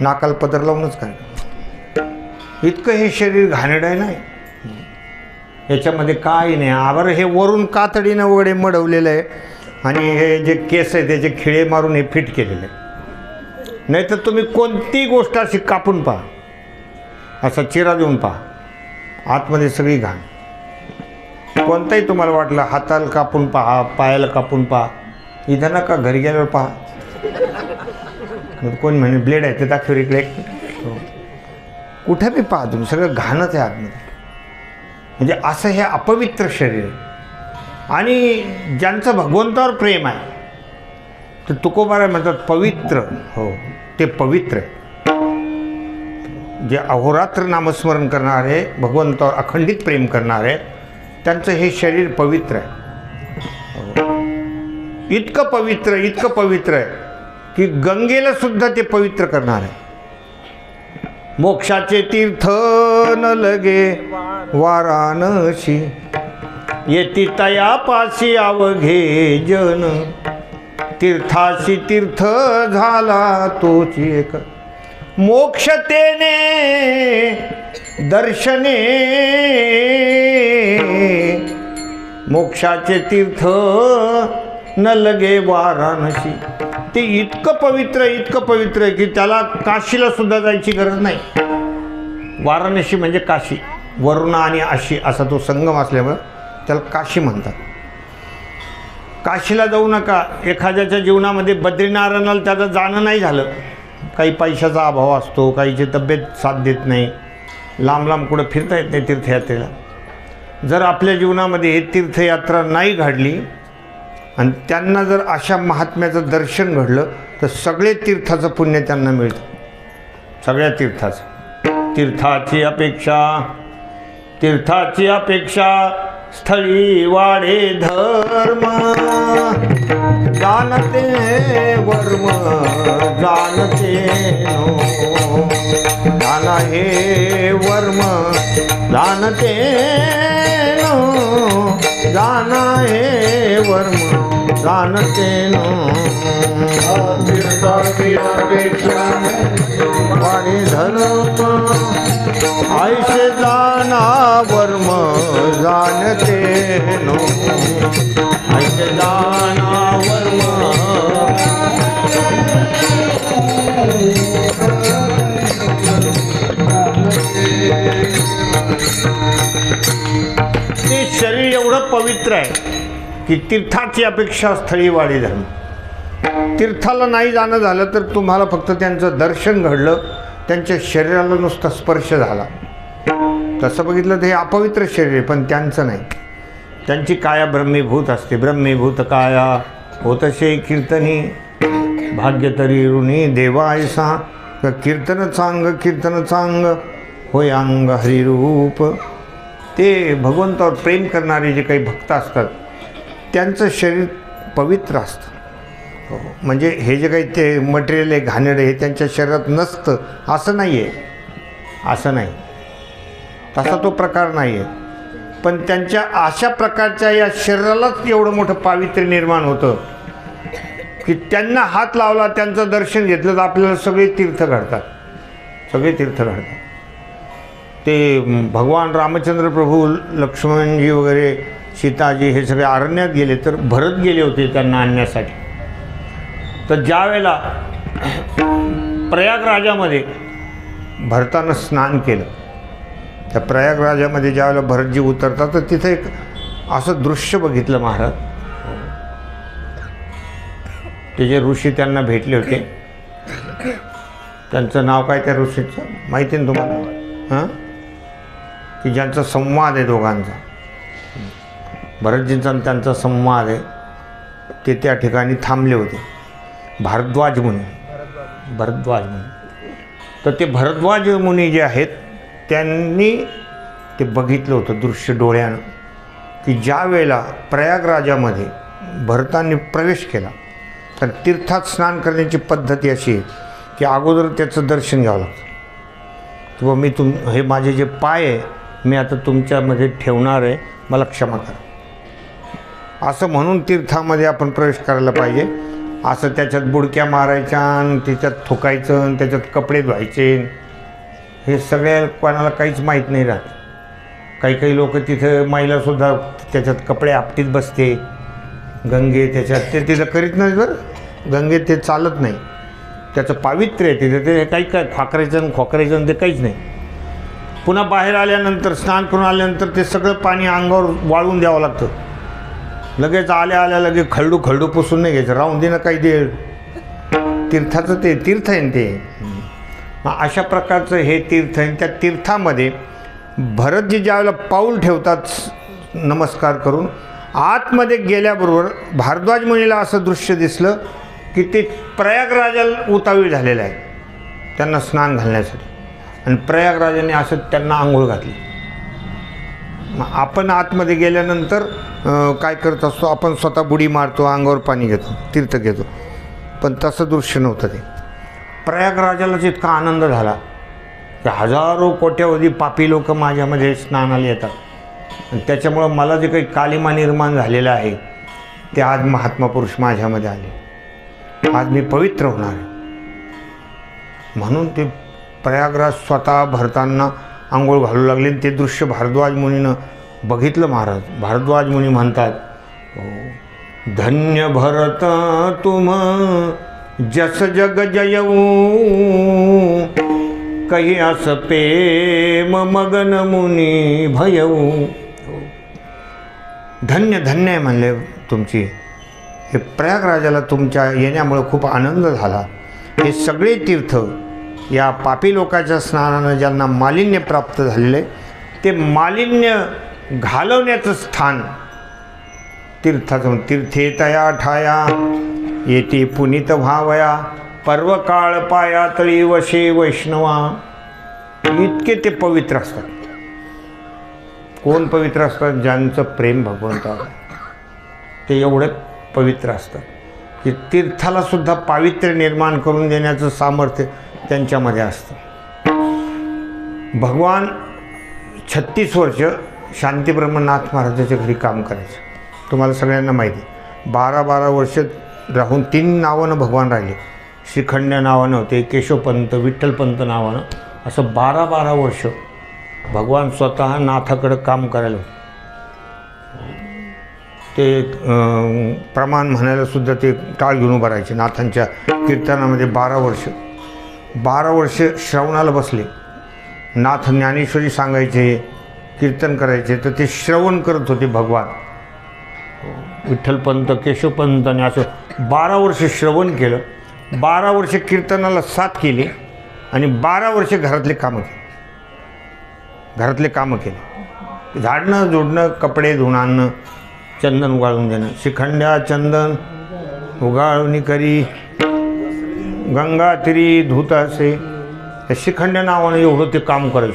नाकाला पदर लावूनच काय. इतकं हे शरीर घाणेरडं आहे. नाही याच्यामध्ये काय नाही. आवर हे वरून कातडीनं वगैरे मडवलेलं आहे आणि हे जे केस आहे त्याचे खिळे मारून हे फिट केलेले. नाही तर तुम्ही कोणती गोष्ट अशी कापून पहा, असा चिरा देऊन पहा, आतमध्ये सगळी घाण. कोणताही तुम्हाला वाटलं हाताला कापून पहा, पायाला कापून पहा, इथं नका, घरी गेल्यावर पहा. कोण म्हणे ब्लेड आहे ते दाखव इकडे. कुठे बी पहा तुम्ही, सगळं घाणच आहे आतमध्ये. म्हणजे असं हे अपवित्र शरीर आहे. आणि ज्यांचं भगवंतावर प्रेम आहे ते तुकोबारा म्हणतात पवित्र. हो, ते पवित्र आहे. जे अहोरात्र नामस्मरण करणारे, भगवंतावर अखंडित प्रेम करणारे, त्यांचं हे शरीर पवित्र आहे. इतकं पवित्र आहे की गंगेला सुद्धा ते पवित्र करणार आहे. मोक्षाचे तीर्थ न लगे वाराणसी, येती तयापाशी अवघे जन, तीर्थाशी तीर्थ झाला तोची एक, मोक्षतेने दर्शने, मोक्षाचे तीर्थ न लगे वाराणसी. ते इतकं पवित्र आहे की त्याला काशीला सुद्धा जायची गरज नाही. वाराणसी म्हणजे काशी, वरुणा आणि आशी असा तो संगम असल्यामुळं त्याला काशी म्हणतात. काशीला जाऊ नका. एखाद्याच्या जीवनामध्ये बद्रीनारायणाला त्याचं जाणं नाही झालं, काही पैशाचा अभाव असतो, काहीची तब्येत साथ देत नाही, लांब लांब कुठं फिरता येत नाही तीर्थयात्रेला. जर आपल्या जीवनामध्ये हे तीर्थयात्रा नाही घडली आणि त्यांना जर अशा महात्म्याचं दर्शन घडलं तर सगळे तीर्थाचं पुण्य त्यांना मिळतं, सगळ्या तीर्थाचं. तीर्थाची अपेक्षा स्थळी वाढे धर्म, जाणते वर्म जाणते नो, जाना हे वर्म जाणते नो, जाना हे वर्म जाणते नो. तीर्थाची अपेक्षा वाढे धर्म, ऐसे जाना वर्म जाणते नो, ऐसे जाना वर्म. ते शरीर एवढं पवित्र आहे की तीर्थाची अपेक्षा स्थळी वाढी धर्म. तीर्थाला नाही जाणं झालं तर तुम्हाला फक्त त्यांचं दर्शन घडलं, त्यांच्या शरीराला नुसता स्पर्श झाला. तसं बघितलं तर हे अपवित्र शरीर आहे, पण त्यांचं नाही. त्यांची काया ब्रह्मीभूत असते. ब्रह्मीभूत काया होतशे कीर्तनी, भाग्य तरी ऋणी देवा ऐसा, कीर्तन चांग होय अंग हरिरूप. ते भगवंतावर प्रेम करणारे जे काही भक्त असतात त्यांचं शरीर पवित्र असतं. म्हणजे हे जे काही ते मटेरियल आहे, घाणेरडे, हे त्यांच्या शरीरात नसतं असं नाही आहे, असं नाही, तसा तो प्रकार नाही आहे. पण त्यांच्या अशा प्रकारच्या या शरीरालाच एवढं मोठं पावित्र्य निर्माण होतं की त्यांना हात लावला, त्यांचं दर्शन घेतलं तर आपल्याला सगळे तीर्थ घडतात, सगळे तीर्थ घडतात. ते भगवान रामचंद्र प्रभू, लक्ष्मणजी वगैरे, सीताजी हे सगळे अरण्यात गेले तर भरत गेले होते त्यांना आणण्यासाठी. तर ज्या वेळेला प्रयागराजामध्ये भरतानं स्नान केलं, त्या प्रयागराजामध्ये ज्या वेळेला भरतजी उतरतात तर तिथे एक असं दृश्य बघितलं महाराज. ते जे ऋषी त्यांना भेटले होते, त्यांचं नाव काय त्या ऋषीचं माहिती ना तुम्हाला? हां, की ज्यांचा संवाद आहे दोघांचा, भरतजींचा आणि त्यांचा संवाद आहे, ते त्या ठिकाणी थांबले होते. भारद्वाज मुनी. तर ते भारद्वाज मुनी जे आहेत त्यांनी ते बघितलं होतं दृश्य डोळ्यानं की ज्या वेळेला प्रयागराजामध्ये भरतांनी प्रवेश केला तर तीर्थात स्नान करण्याची पद्धती अशी आहे की अगोदर त्याचं दर्शन घ्यावं लागतं. किंवा मी हे माझे जे पाय आहे मी आता तुमच्यामध्ये ठेवणार आहे, मला क्षमा करा, असं म्हणून तीर्थामध्ये आपण प्रवेश करायला पाहिजे. असं त्याच्यात बुडक्या मारायच्या आणि त्याच्यात थुकायचं आणि त्याच्यात कपडे धुवायचे, हे सगळ्या कोणाला काहीच माहीत नाही राहत. काही लोक तिथं महिलासुद्धा त्याच्यात कपडे आपटीत बसते, गंगे त्याच्यात ते तिथं करीत नाही बरं, गंगेत ते चालत नाही, त्याचं पावित्र्य आहे तिथं, ते काही काय खोकरायचं ते काहीच नाही. पुन्हा बाहेर आल्यानंतर स्नान करून आल्यानंतर ते सगळं पाणी अंगावर वाळून द्यावं लागतं. लगेच आल्या लगेच खरडू पुसून नाही घ्यायचं, राहून देणं काही ते तीर्थाचं ते तीर्थ आहे ते. अशा प्रकारचं हे तीर्थ आहे. त्या तीर्थामध्ये भरतजी ज्यावेळेला पाऊल ठेवतात नमस्कार करून, आतमध्ये गेल्याबरोबर भारद्वाज मुनीला असं दृश्य दिसलं की ते प्रयागराजाला उतावीळ झालेलं आहे त्यांना स्नान घालण्यासाठी, आणि प्रयागराजाने असं त्यांना आंघोळ घातली. मग आपण आतमध्ये गेल्यानंतर काय करत असतो, आपण स्वतः बुडी मारतो, अंगावर पाणी घेतो, तीर्थ घेतो, पण तसं दृश्य नव्हतं ते. प्रयागराजालाच इतका आनंद झाला की हजारो कोट्यावधी पापी लोक माझ्यामध्ये स्नानाला येतात, आणि त्याच्यामुळं मला जे काही कालिमा निर्माण झालेलं आहे ते आज महात्मा पुरुष माझ्यामध्ये आले, आज मी पवित्र होणार आहे. म्हणून ते प्रयागराज स्वतः भरताना आंघोळ घालू लागले. ते दृश्य भारद्वाज मुनीनं बघितलं महाराज. भारद्वाज मुनी म्हणतात, धन्य भरत तुम जस जग जयऊ, कही अस प्रेम मगन मुनी भयऊ. धन्य धन्य आहे म्हणले तुमची, हे प्रयागराजाला तुमच्या येण्यामुळं खूप आनंद झाला. हे सगळे तीर्थ या पापी लोकांच्या स्नानानं ज्यांना मालिन्य प्राप्त झालेले, ते मालिन्य घालवण्याचं स्थान तीर्थाचं. तीर्थे तया ठाया येते पुनीत व्हावया, पर्वकाळ पाया तळी वशे वैष्णवा. इतके ते पवित्र असतात. कोण पवित्र असतात? ज्यांचं प्रेम भगवंतावर, ते एवढे पवित्र असतात की तीर्थाला सुद्धा पावित्र्य निर्माण करून देण्याचं सामर्थ्य त्यांच्यामध्ये असतं. भगवान 36 वर्ष शांतीब्रह्मनाथ महाराजाच्या घरी काम करायचं. तुम्हाला सगळ्यांना माहिती आहे. 12 वर्ष राहून 3 नावानं भगवान राहिले. श्रीखंड नावानं होते, केशवपंत, विठ्ठलपंत नावानं, असं 12 वर्ष भगवान स्वतः नाथाकडं काम करायला होते. ते प्रमाण म्हणायला सुद्धा ते टाळ घेऊन उभं राहायचे नाथांच्या कीर्तनामध्ये. 12 वर्ष श्रवणाला बसले. नाथ ज्ञानेश्वरी सांगायचे, कीर्तन करायचे, तर ते श्रवण करत होते भगवान. विठ्ठलपंत, केशवपंतांनी असं 12 वर्ष श्रवण केलं, 12 वर्ष कीर्तनाला साथ केली, आणि 12 वर्ष घरातले कामं केले. झाडणं जोडणं, कपडे धुणं आणणं, चंदन उगाळून देणं. शिखंड्या चंदन उगाळून करी, गंगा तिरी धूत असे. या शिखंड्या नावानं एवढं ते काम करायचं.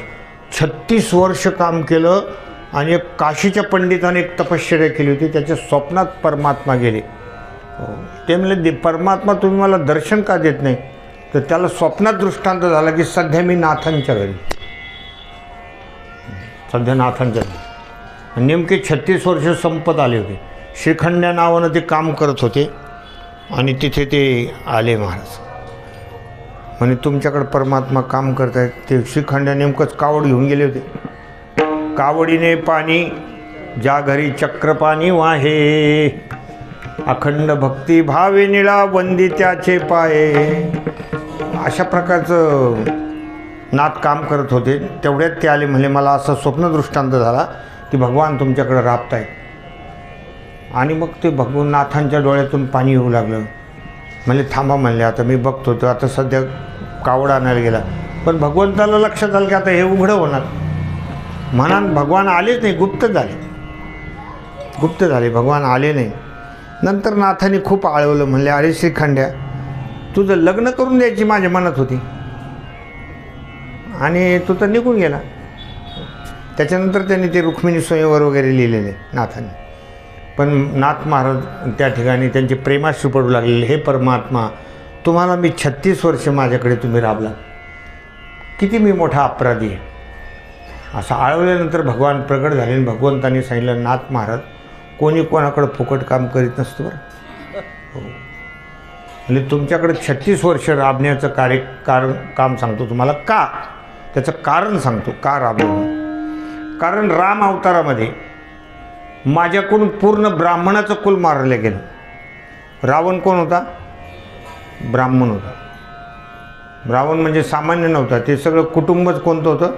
36 वर्ष काम केलं. आणि एक काशीच्या पंडिताने एक तपश्चर्या केली होती. त्याच्या स्वप्नात परमात्मा गेले. ते म्हणले, परमात्मा तुम्ही मला दर्शन का देत नाही? तर त्याला स्वप्नात दृष्टांत झाला की सध्या मी नाथांच्या घरी, सध्या नाथांच्या घरी. नेमके 36 वर्ष संपत आले होते. श्रीखंड्या नावानं ते काम करत होते, आणि तिथे ते आले महाराज. म्हणे तुमच्याकडे परमात्मा काम करत आहेत. ते श्रीखंड्या नेमकंच कावड घेऊन गेले होते. कावडीने पाणी ज्या घरी चक्रपाणी वाहे, अखंड भक्ती भावे निळा वंदी त्याचे पाये. अशा प्रकारचं नाथ काम करत होते. तेवढ्यात ते आले. म्हणले मला असं स्वप्नदृष्टांत झाला की भगवान तुमच्याकडे राबत आहेत. आणि मग ते भगवान नाथांच्या डोळ्यातून पाणी येऊ लागलं. म्हणले थांबा, म्हणले आता मी बघतो. तो आता सध्या कावड आणायला गेला. पण भगवंताला लक्षात आलं की आता हे उघडं होणार. म्हणान भगवान आलेच नाही, गुप्त झाले, भगवान आले नाही. नंतर नाथाने खूप आळवलं. म्हणले अरे श्रीखंड्या, तुझं लग्न करून द्यायची माझ्या मनात होती, आणि तू तर निघून गेला. त्याच्यानंतर त्यांनी ते रुक्मिणी स्वयंवर वगैरे लिहिलेले नाथांनी. पण नाथ महाराज त्या ठिकाणी त्यांचे प्रेमाश्रू पडू लागलेले. हे परमात्मा, तुम्हाला मी 36 वर्ष माझ्याकडे तुम्ही राबला, किती मी मोठा अपराधी आहे. असं आळवल्यानंतर भगवान प्रगट झाले. आणि भगवंतांनी सांगितलं, नाथ महाराज, कोणी कोणाकडं फुकट काम करीत नसतं बरं. हो, म्हणजे तुमच्याकडे 36 वर्ष राबण्याचं काम सांगतो तुम्हाला. का? त्याचं कारण सांगतो, का राबवलं. कारण राम अवतारामध्ये माझ्याकडून पूर्ण ब्राह्मणाचं कुल मारलं गेलं. रावण कोण होता? ब्राह्मण होता. रावण म्हणजे सामान्य नव्हता, ते सगळं कुटुंबच कोणतं होतं?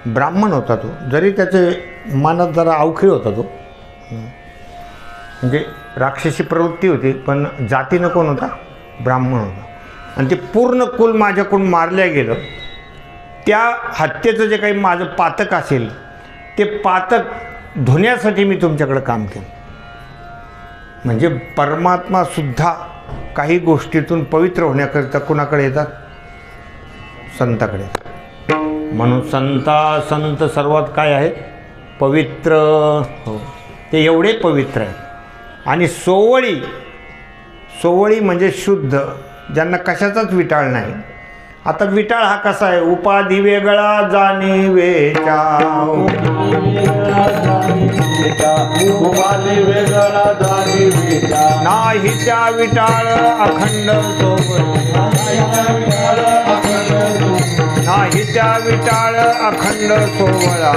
ब्राह्मण होता तो. जरी त्याचे मनात जरा अवखळी होता तो, म्हणजे राक्षसी प्रवृत्ती होती, पण जातीनं कोण होता? ब्राह्मण होता. आणि ते पूर्ण कुल माझ्याकडून मारलं गेलं. त्या हत्येचं जे काही माझं पातक असेल, ते पातक धुण्यासाठी मी तुमच्याकडं काम केलं. म्हणजे परमात्मासुद्धा काही गोष्टीतून पवित्र होण्याकरिता कुणाकडे येतात? संताकडे. म्हणून संत सर्वात काय आहेत? पवित्र. हो, ते एवढे पवित्र आहेत. आणि सोवळी म्हणजे शुद्ध, ज्यांना कशाचाच विटाळ नाही. आता विटाळ हा कसा आहे? उपाधी वेगळा जाणीवेचा, उपाधी वेगळा जाणीवेचा, नाही त्या विटाळ अखंड सोवळी, नाही त्या विटाळ अखंड सोवळा,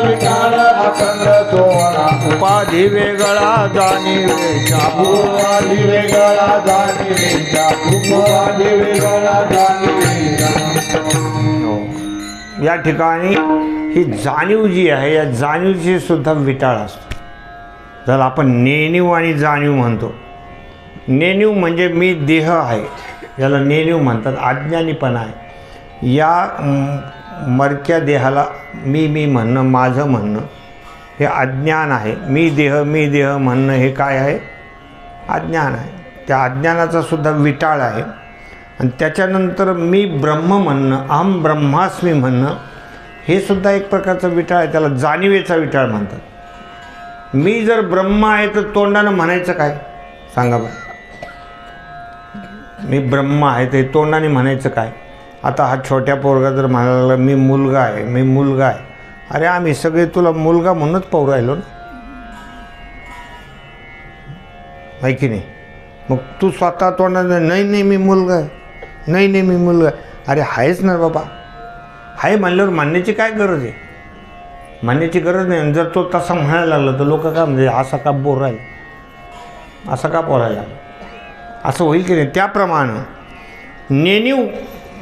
विठाळ अखंड सोहळा, उपाधी वेगळा जाणीवेचा, उपाधी वेगळा जाणीवेचा, उपाधी वेगळा जाणीवेचा. या ठिकाणी ही जाणीव जी आहे, या जाणीवची सुद्धा विटाळ असतो. ज्याला आपण नेणीव आणि जाणीव म्हणतो. नेणीव म्हणजे मी देह आहे, याला नेणीव म्हणतात. अज्ञानीपणा आहे. या मरक्या देहाला मी म्हणणं, माझं म्हणणं हे अज्ञान आहे. मी देह म्हणणं हे काय आहे? अज्ञान आहे. त्या अज्ञानाचा सुद्धा विटाळ आहे. आणि त्याच्यानंतर मी ब्रह्म म्हणणं, अहम ब्रह्मास्मी म्हणणं हे सुद्धा एक प्रकारचा विटाळ आहे. त्याला जाणीवेचा विटाळ म्हणतात. मी जर ब्रह्म आहे तर तोंडानं म्हणायचं काय? सांगा बरं. मी ब्रह्म आहे ते तोंडाने म्हणायचं काय? आता हा छोट्या पोरगा जर म्हणायला लागला मी मुलगा आहे, मी मुलगा आहे, अरे आम्ही सगळे तुला मुलगा म्हणूनच पाहू राहिलो ना, आहे की नाही? मग तू स्वतः तोंडाने नाही मी मुलगा आहे, नाही मी मुलगा आहे. अरे आहेच ना बाबा. आहे म्हणल्यावर मानण्याची काय गरज आहे? मानण्याची गरज नाही. आणि जर तो तसा म्हणायला लागला तर लोक काय म्हणजे असा का बोल राहील, असा का बोलायला, असं होईल की नाही? त्याप्रमाणे नेणीव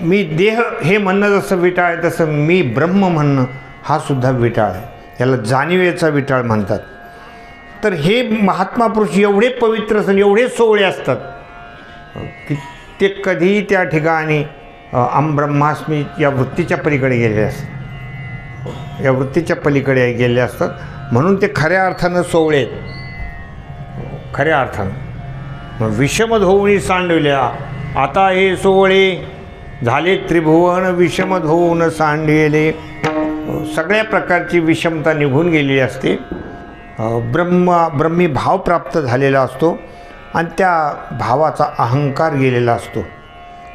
मी देह हे म्हणणं जसं विटाळ आहे, तसं मी ब्रह्म म्हणणं हा सुद्धा विटाळ आहे. याला जाणीवेचा विटाळ म्हणतात. तर हे महात्मा पुरुष एवढे पवित्र असतात, एवढे सोवळे असतात की ते कधीही त्या ठिकाणी ब्रह्मास्मी या वृत्तीच्या पलीकडे गेलेले असतात. या वृत्तीच्या पलीकडे गेलेले असतात. म्हणून ते खऱ्या अर्थानं सोवळे आहेत. खऱ्या अर्थानं. मग विषमद होऊन सांडविल्या, आता हे सोवळे झाले त्रिभुवन विषमद होऊन सांडलेले. सगळ्या प्रकारची विषमता निघून गेलेली असते. ब्रह्मी भाव प्राप्त झालेला असतो आणि त्या भावाचा अहंकार गेलेला असतो.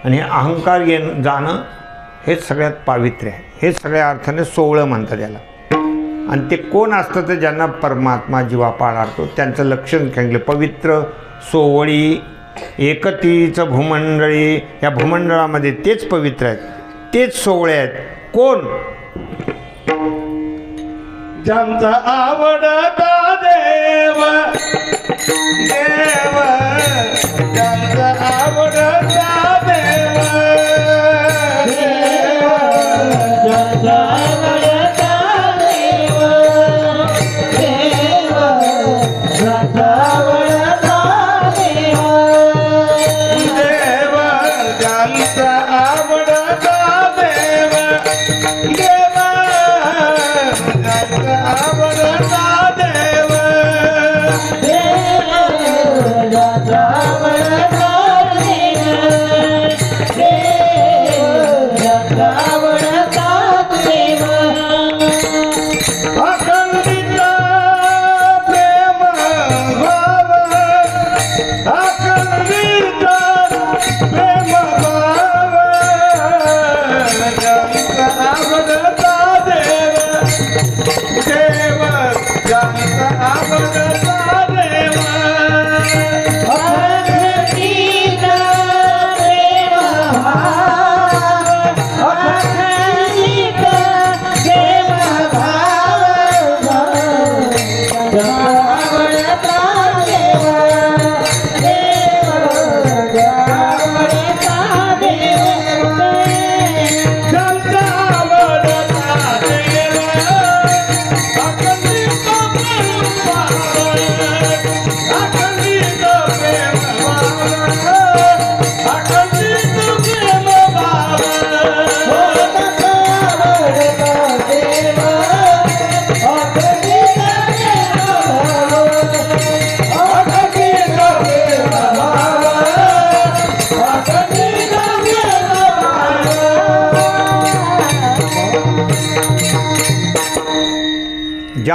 आणि हे अहंकार जाणं हेच सगळ्यात पावित्र्य आहे. हे सगळ्या अर्थाने सोवळं म्हणतात याला. आणि ते कोण असतं तर ज्यांना परमात्मा जीवा पाळतो त्यांचं लक्षण सांगितलं. पवित्र, सोवळी, एकतीचं भूमंडळी. या भूमंडळामध्ये तेच पवित्र आहेत, तेच सोवळे आहेत. कोण? ज्यांचा आवडता देव, देव ज्यांचा आवडता देव, ज्यांचा आवडता देव, ज्यांचा आवडता देव, देव ज्यांचा आवडता देव, देव ज्यांचा आवडता देव, ज्यांचा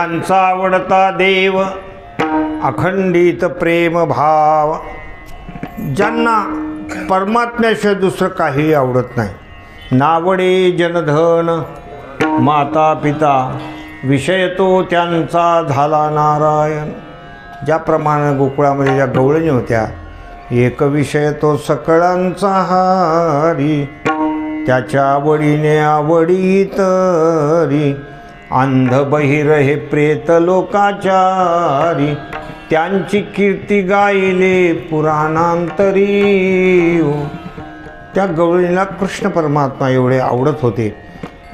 ज्यांचा आवडता देव अखंडित प्रेम भाव, ज्यांना परमात्म्याशिवाय दुसरं काही आवडत नाही. नावडे जनधन माता पिता, विषय तो त्यांचा झाला नारायण. ज्याप्रमाणे गोकुळामध्ये ज्या गवळणी होत्या, एक विषय तो सकळांचा हारी, त्याच्या आवडीने आवडी तरी. अंध बहिर हे प्रेत लोकाचारी, त्यांची कीर्ती गायले पुराणांतरी. त्या गवळणीला कृष्ण परमात्मा एवढे आवडत होते.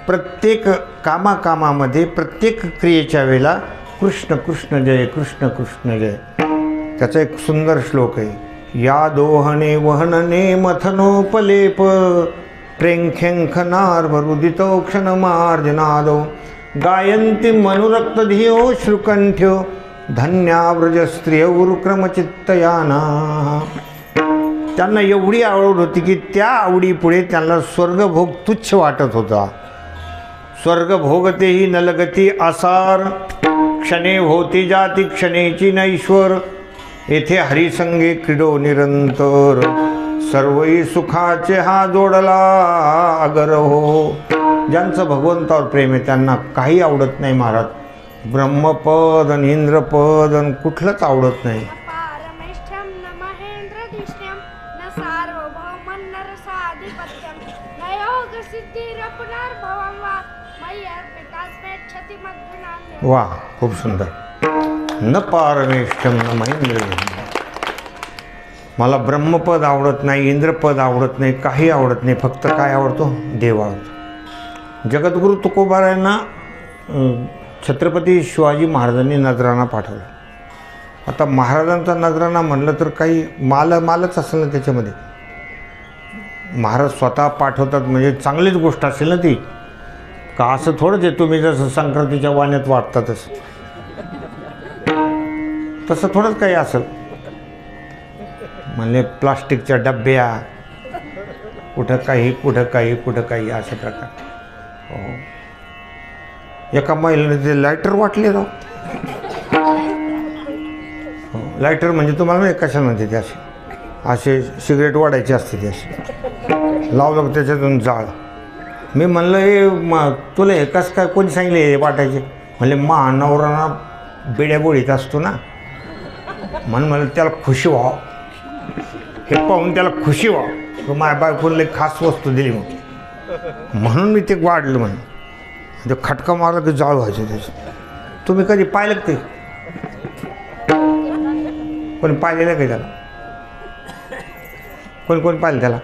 प्रत्येक कामाकामामध्ये, प्रत्येक क्रियेच्या वेळेला कृष्ण कृष्ण जय, कृष्ण कृष्ण जय. त्याचा एक सुंदर श्लोक आहे. या दोहने वहनने मथनोपलेप, प्रेंख्यंखनार्भरुदितोक्षण मार्जनादो. गायन्ति मनुरक्त धियो श्रुकंठ्यो, धन्याव्रज स्त्रिय उरुक्रमचित्तयाना. त्यांना एवढी आवड होती की त्या आवडीपुढे त्यांना स्वर्गभोग तुच्छ वाटत होता. स्वर्गभोगतेही नलगती आसार, क्षणे होती जाती क्षणेची नैश्वर. येथे हरिसंगे क्रीडो निरंतर, सर्वही सुखाचे हा जोडला अगर हो. ज्यांचं भगवंतावर प्रेम आहे त्यांना काही आवडत नाही महाराज. ब्रह्मपद आणि इंद्रपद आणि कुठलंच आवडत नाही. पारमेष्ठ्यं न महेंद्रधिष्ठ्यं न सार्वभौमं नरसाधिपत्यं न योगसिद्धिरपुनर्भवं वा मय्यर्पितास्मेच्छति मद्गुणान्यं. वा, खूप सुंदर. न पारमेष्ठ्यं न महेंद्र, मला ब्रह्मपद आवडत नाही, इंद्रपद आवडत नाही, काही आवडत नाही. फक्त काय आवडतो? देव आवडतो. जगद्गुरु तुकोबारायांना छत्रपती शिवाजी महाराजांनी नजराणा पाठवला. आता महाराजांचा नजराणा म्हणलं तर काही मालच असेल ना त्याच्यामध्ये. महाराज स्वतः पाठवतात म्हणजे चांगलीच गोष्ट असेल ना ती. का असं थोडंच आहे तुम्ही जसं संक्रांतीच्या वाण्यात वाटतातच तसं थोडंच काही असेल. म्हणजे प्लास्टिकच्या डब्या, कुठं काही कुठं काही कुठं काही अशा प्रकार. हो, एका महिलेने ते लायटर वाटले राव. हो, लायटर म्हणजे तुम्हाला नाही कशाला म्हणते ते असे सिगरेट वाढायचे असते ते असे लावलं त्याच्यातून जाळ. मी म्हणलं हे तुला हे कसं काय कोणी सांगितले हे वाटायचे? म्हणले नवराना बिड्या गोळीत असतो ना, म्हणलं त्याला खुशी व्हावं, हे पाहून त्याला खुशी व्हावं. तो माझ्या बायकोला खास वस्तू दिली म्हणून मी ते वाढलं. म्हणून ते खटका मारला की जाळ व्हायचं त्याचं. तुम्ही कधी पाहिलं ते? कोणी पाहिलेलं काही त्याला? कोणी पाहिलं त्याला?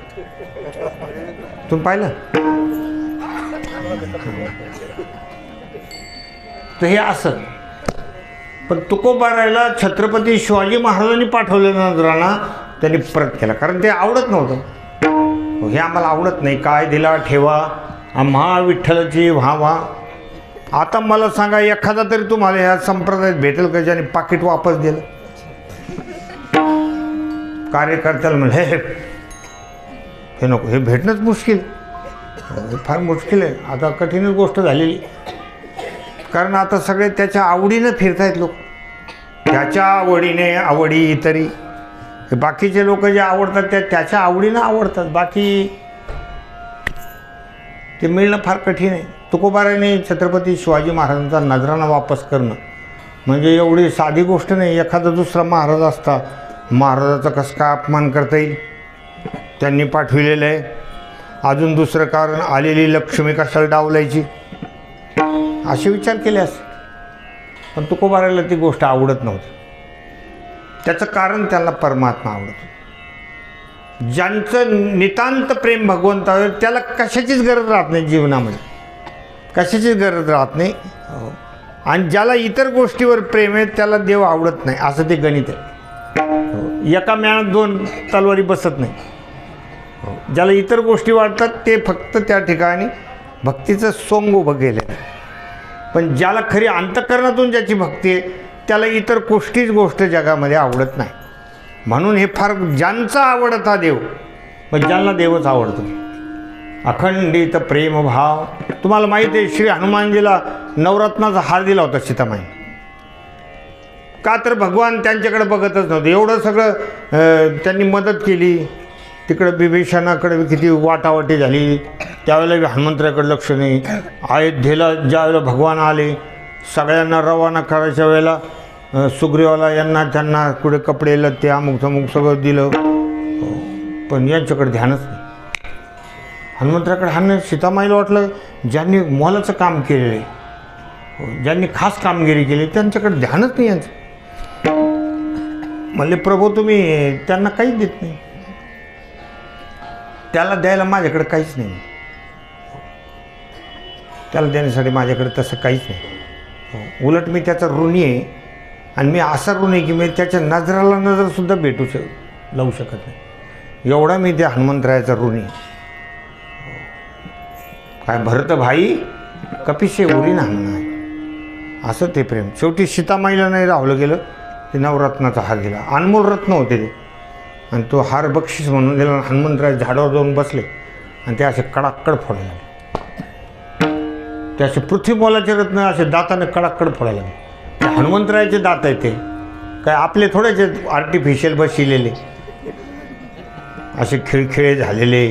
तुम्ही पाहिलं? तर हे असं. पण तुकोबारायला छत्रपती शिवाजी महाराजांनी पाठवलेलं नजराणा त्यांनी परत केला, कारण ते आवडत नव्हतं. हे आम्हाला आवडत नाही, काय दिला ठेवा आम्हा विठ्ठलाची व्हावा. आता मला सांगा, एखादा तरी तुम्हाला या संप्रदायात भेटेल का ज्याने पाकिट वापस दिलं? कार्यकर्त्याला म्हणजे हे नको, हे भेटणंच मुश्किल, हे फार मुश्किल आहे. आता कठीणच गोष्ट झालेली, कारण आता सगळे त्याच्या आवडीनं फिरतायत लोक. त्याच्या आवडीने आवडी तरी. बाकीचे लोक जे आवडतात त्याच्या आवडीनं आवडतात, बाकी ते मिळणं फार कठीण आहे. तुकोबाराने छत्रपती शिवाजी महाराजांचा नजराणा वापस करणं म्हणजे एवढी साधी गोष्ट नाही. एखादा दुसरा महाराज असता, महाराजाचा कसं काय अपमान करता येईल? त्यांनी पाठविलेलं आहे. अजून दुसरं कारण, आलेली लक्ष्मी कशाला डावलायची, असे विचार केले असते. पण तुकोबाराला ती गोष्ट आवडत नव्हती. त्याचं कारण त्यांना परमात्मा आवडतो. ज्यांचं नितांत प्रेम भगवंतावर, त्याला कशाचीच गरज राहत नाही जीवनामध्ये, कशाचीच गरज राहत नाही. आणि ज्याला इतर गोष्टीवर प्रेम आहे त्याला देव आवडत नाही, असं ते गणित आहे. एका म्यानात दोन तलवारी बसत नाही. ज्याला इतर गोष्टी वाटतात ते फक्त त्या ठिकाणी भक्तीचं सोंग उभं केलेलं आहे. पण ज्याला खरी अंतःकरणातून ज्याची भक्ती आहे त्याला इतर गोष्टीच गोष्ट जगामध्ये आवडत नाही. म्हणून हे फार ज्यांचा आवडता देव, मग ज्यांना देवच आवडतो. अखंडित प्रेमभाव. तुम्हाला माहिती आहे, श्री हनुमानजीला नवरत्नाचा हार दिला होता सीतामाई. का तर भगवान त्यांच्याकडे बघतच नव्हते. एवढं सगळं त्यांनी मदत केली. तिकडं बिभीषणाकडे किती वाटावाटी झाली, त्यावेळेला हनुमंतराकडे लक्ष नाही. अयोध्येला ज्यावेळेला भगवान आले, सगळ्यांना रवाना करायच्या वेळेला सुग्रीवाला यांना त्यांना कुठे कपडे लत्ते अमुक तमुक सगळं दिलं, पण यांच्याकडे ध्यानच नाही. हनुमंतराकडे हाणं सीतामाईला वाटलं ज्यांनी मोलाचं काम केलेलं आहे, ज्यांनी खास कामगिरी केली त्यांच्याकडे ध्यानच नाही यांचं. म्हणले प्रभू तुम्ही त्यांना काहीच देत नाही, त्याला द्यायला माझ्याकडे काहीच नाही, त्याला देण्यासाठी माझ्याकडे तसं काहीच नाही. उलट मी त्याचा ऋणी आहे, आणि मी असा ऋण आहे की मी त्याच्या नजराला नजरसुद्धा लावू शकत नाही, एवढा मी त्या हनुमंतरायाचा ऋणी. काय भरत भाई कपिशे उरी ना म्हणा, असं ते प्रेम. शेवटी सीतामाईला नाही राहलं गेलं, ते नवरत्नाचा हार दिला. अनमोल रत्न होते ते, आणि तो हार बक्षीस म्हणून दिला. हनुमंतराय झाडावर जाऊन बसले आणि ते असे कडाक्कड फोडायला लागले. ते असे पृथ्वी मोलाचे रत्न असे दाताने कडाक्कड फोडायला लागले. ते हनुमंतरायाचे दात आहेत, ते काय आपले थोडेसे आर्टिफिशियल बसलेले, असे खिळखिळे झालेले,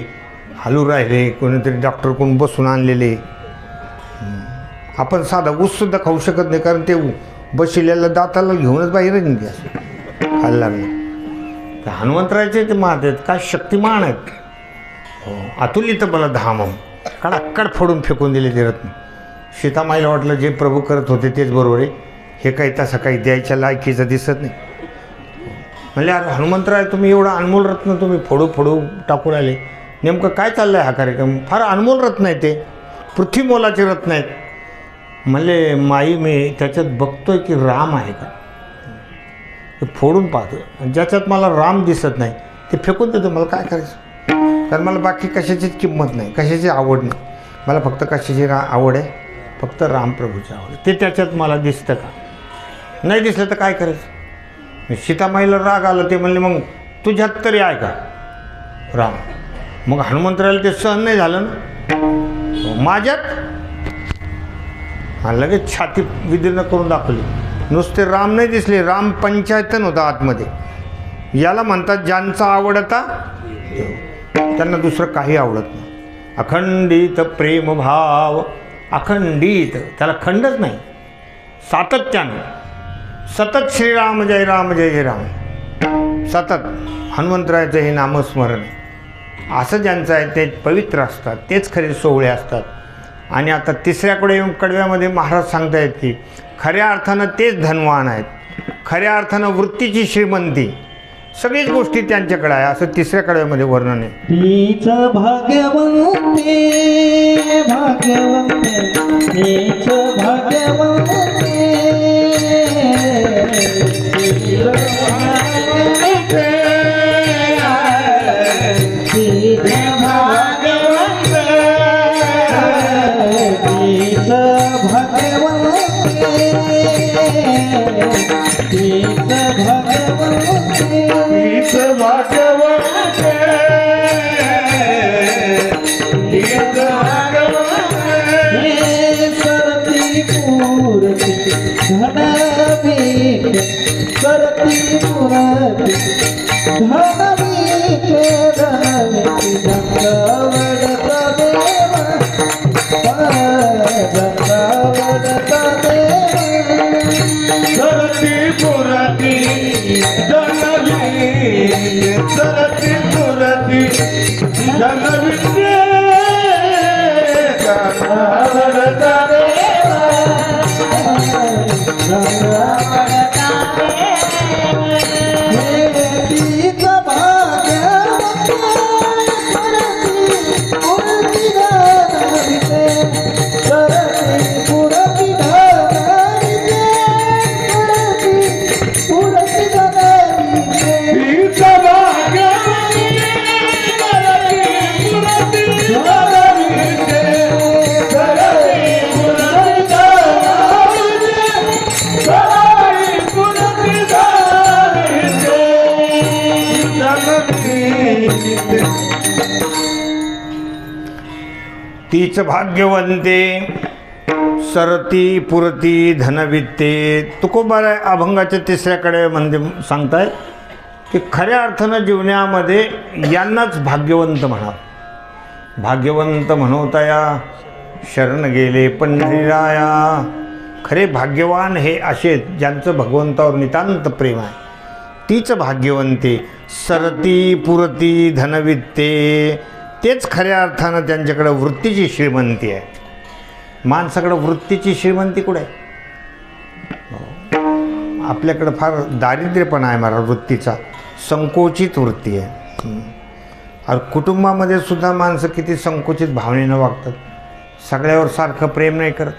हलू राहिले, कोणीतरी डॉक्टरकडून बसून आणलेले. आपण साधा ऊससुद्धा खाऊ शकत नाही, कारण ते बसलेल्या दाताला घेऊनच बाहेरच नाही असं खायला लागले. तर हनुमंतरायाचे ते महात आहेत, काय शक्तिमान आहेत. अतुलित बल धामम, कडाक्कड फोडून फेकून दिले ते रत्न. सीतामाईला वाटलं जे प्रभू करत होते तेच बरोबर आहे, हे काही तसं काही द्यायच्या लायकीचं दिसत नाही. म्हणजे अरे हनुमंतराय तुम्ही एवढं अनमोल रत्न तुम्ही फोडू टाकून आले, नेमकं काय चाललं आहे हा कार्यक्रम? फार अनमोल रत्न आहे ते, पृथ्वी मोलाचे रत्न आहेत. म्हणले माई मी त्याच्यात बघतोय की राम आहे का, ते फोडून पाहतो, ज्याच्यात मला राम दिसत नाही ते फेकून देतो. मला काय करायचं, कारण मला बाकी कशाचीच किंमत नाही, कशाची आवड नाही. मला फक्त कशाची आवड आहे, फक्त रामप्रभूची आवड. ते त्याच्यात मला दिसतं का, नाही दिसलं तर काय करायचं? सीतामाईला राग आला, ते म्हणले मग तुझ्यात तरी आहे का राम? मग हनुमंतरायला ते सहन नाही झालं ना, माझ्यात. आणि लगेच छाती विदीर्ण करून दाखवली. नुसते राम नाही दिसले, राम पंचायतन होता आतमध्ये. याला म्हणतात ज्यांचा आवडता त्यांना दुसरं काही आवडत नाही. अखंडित प्रेमभाव, अखंडित, त्याला खंडच नाही, सातत्यानं, सतत श्रीराम जय राम जय जय राम, सतत हनुमंतरायाचं हे नामस्मरण आहे. असं ज्यांचं आहे ते पवित्र असतात, तेच खरे सोहळे असतात. आणि आता तिसऱ्या कडव्यामध्ये महाराज सांगतायत की खऱ्या अर्थानं तेच धनवान आहेत, खऱ्या अर्थानं वृत्तीची श्रीमंती, सगळीच गोष्टी त्यांच्याकडे आहे, असं तिसऱ्या कडव्यामध्ये वर्णन आहे. तीच भाग्यवंते भाग्यवंते, तीच भाग्यवंते, तीच भाग्यवंते, तीच भाग्यवंते, तीच भाग्यवंते, तीच भाग्यवंते, हीच भाग्यवंते, हीच भाग्यवंते. सरती मूर्ती धनवीर, सरती मूर्ती धनवीर, धनवीर गंगावडता देवा, गंगावडता देवा. सरती पुरती धनवी, सरती पुरती धनवी, गंगावडता देवा, गंगावडता देवा. तीच भाग्यवंते, सरती मूर्ती धनवीर, सरती मूर्ती धनवीर, मूर्ती धनवीर. हीच भाग्यवंते, सरती पुरती धनवी, सरती पुरती धनवी, सरती पुरती धनवी. तीच भाग्यवंते, सरती पुरती धनवित्ते. तुकोबाराय अभंगाच्या तिसऱ्याकडे म्हणजे सांगताय की खऱ्या अर्थानं जीवनामध्ये यांनाच भाग्यवंत म्हणा. भाग्यवंत म्हणवताया शरण गेले पंढरीराया. खरे भाग्यवान हे असे ज्यांचं भगवंतावर नितांत प्रेम आहे, तीच भाग्यवंते. सरती पुरती धनवित्ते, तेच खऱ्या अर्थानं त्यांच्याकडं वृत्तीची श्रीमंती आहे. माणसाकडं वृत्तीची श्रीमंती कुठे आहे? आपल्याकडं फार दारिद्र्यपणा आहे महाराज वृत्तीचा, संकोचित वृत्ती आहे. अरे कुटुंबामध्ये सुद्धा माणसं किती संकोचित भावनेनं वागतात, सगळ्यावर सारखं प्रेम नाही करत.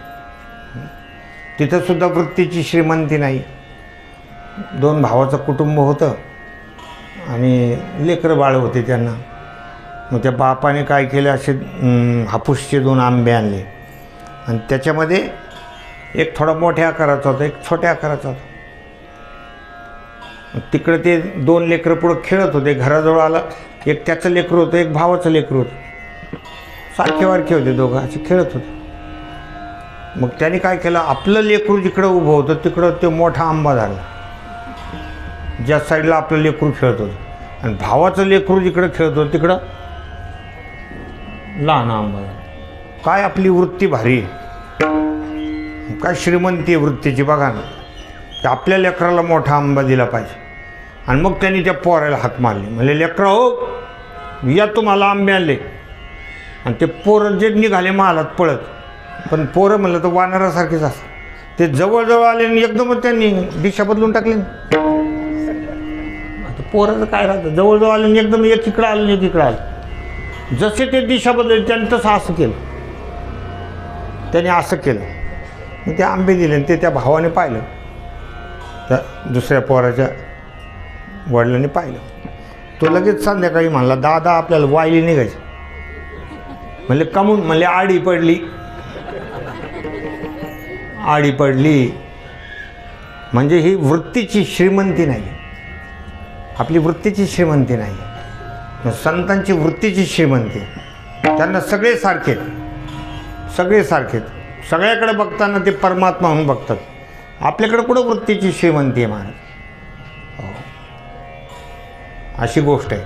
तिथं सुद्धा वृत्तीची श्रीमंती नाही. 2 भावाचं कुटुंब होतं आणि लेकरं बाळ होते त्यांना. मग त्या बापाने काय केलं, असे हापूसचे 2 आंबे आणले आणि त्याच्यामध्ये एक थोडा मोठ्या आकाराचा होता, एक छोट्या आकाराचा होता. तिकडे ते 2 लेकरं पुढं खेळत होते. घराजवळ आला एक त्याचं लेकरं होतं, एक भावाचं लेकरं होतं. सारखे वारखे होते, दोघं असे खेळत होते. मग त्याने काय केलं, आपलं लेकरू जिकडं उभं होतं तिकडं ते मोठा आंबा झाला, ज्या साईडला आपलं लेकरू खेळत होतं. आणि भावाचं लेकरू जिकडं खेळत होतं तिकडं लहान आंबा झाला. काय आपली वृत्ती भारी आहे, काय श्रीमंती आहे वृत्तीची बघा ना. की आपल्या लेकराला मोठा आंबा दिला पाहिजे. आणि मग त्यांनी त्या पोराला हाक मारले, म्हणजे लेकरा हो या तुम्हाला आंबे आणले. आणि ते पोरं जे निघाले मालात पळत, पण पोरं म्हणलं तर वानरासारखेच असतं. ते जवळजवळ आले आणि एकदमच त्यांनी दिशा बदलून टाकली. आता पोराचं काय राहतं, जवळजवळ आले आणि एकदम एक इकडं आलं एक इकडं आलं. जसे ते दिशा बदलले त्यांनी तसं असं केलं, त्याने असं केलं. मग ते आंबे दिले आणि ते त्या भावाने पाहिलं, त्या दुसऱ्या पोराच्या वडिलांनी पाहिलं. तो लगेच संध्याकाळी म्हणला, दादा आपल्याला वायली निघायची. म्हणले कमून, म्हणले आडी पडली. आडी पडली म्हणजे ही वृत्तीची श्रीमंती नाही, आपली वृत्तीची श्रीमंती नाही. संतांची वृत्तीची श्रीमंती. त्यांना सगळे सारखे, सगळे सारखे, सगळ्याकडे बघताना ते परमात्मा म्हणून बघतात. आपल्याकडे कुठं वृत्तीची श्रीमंती आहे महाराज. अशी गोष्ट आहे.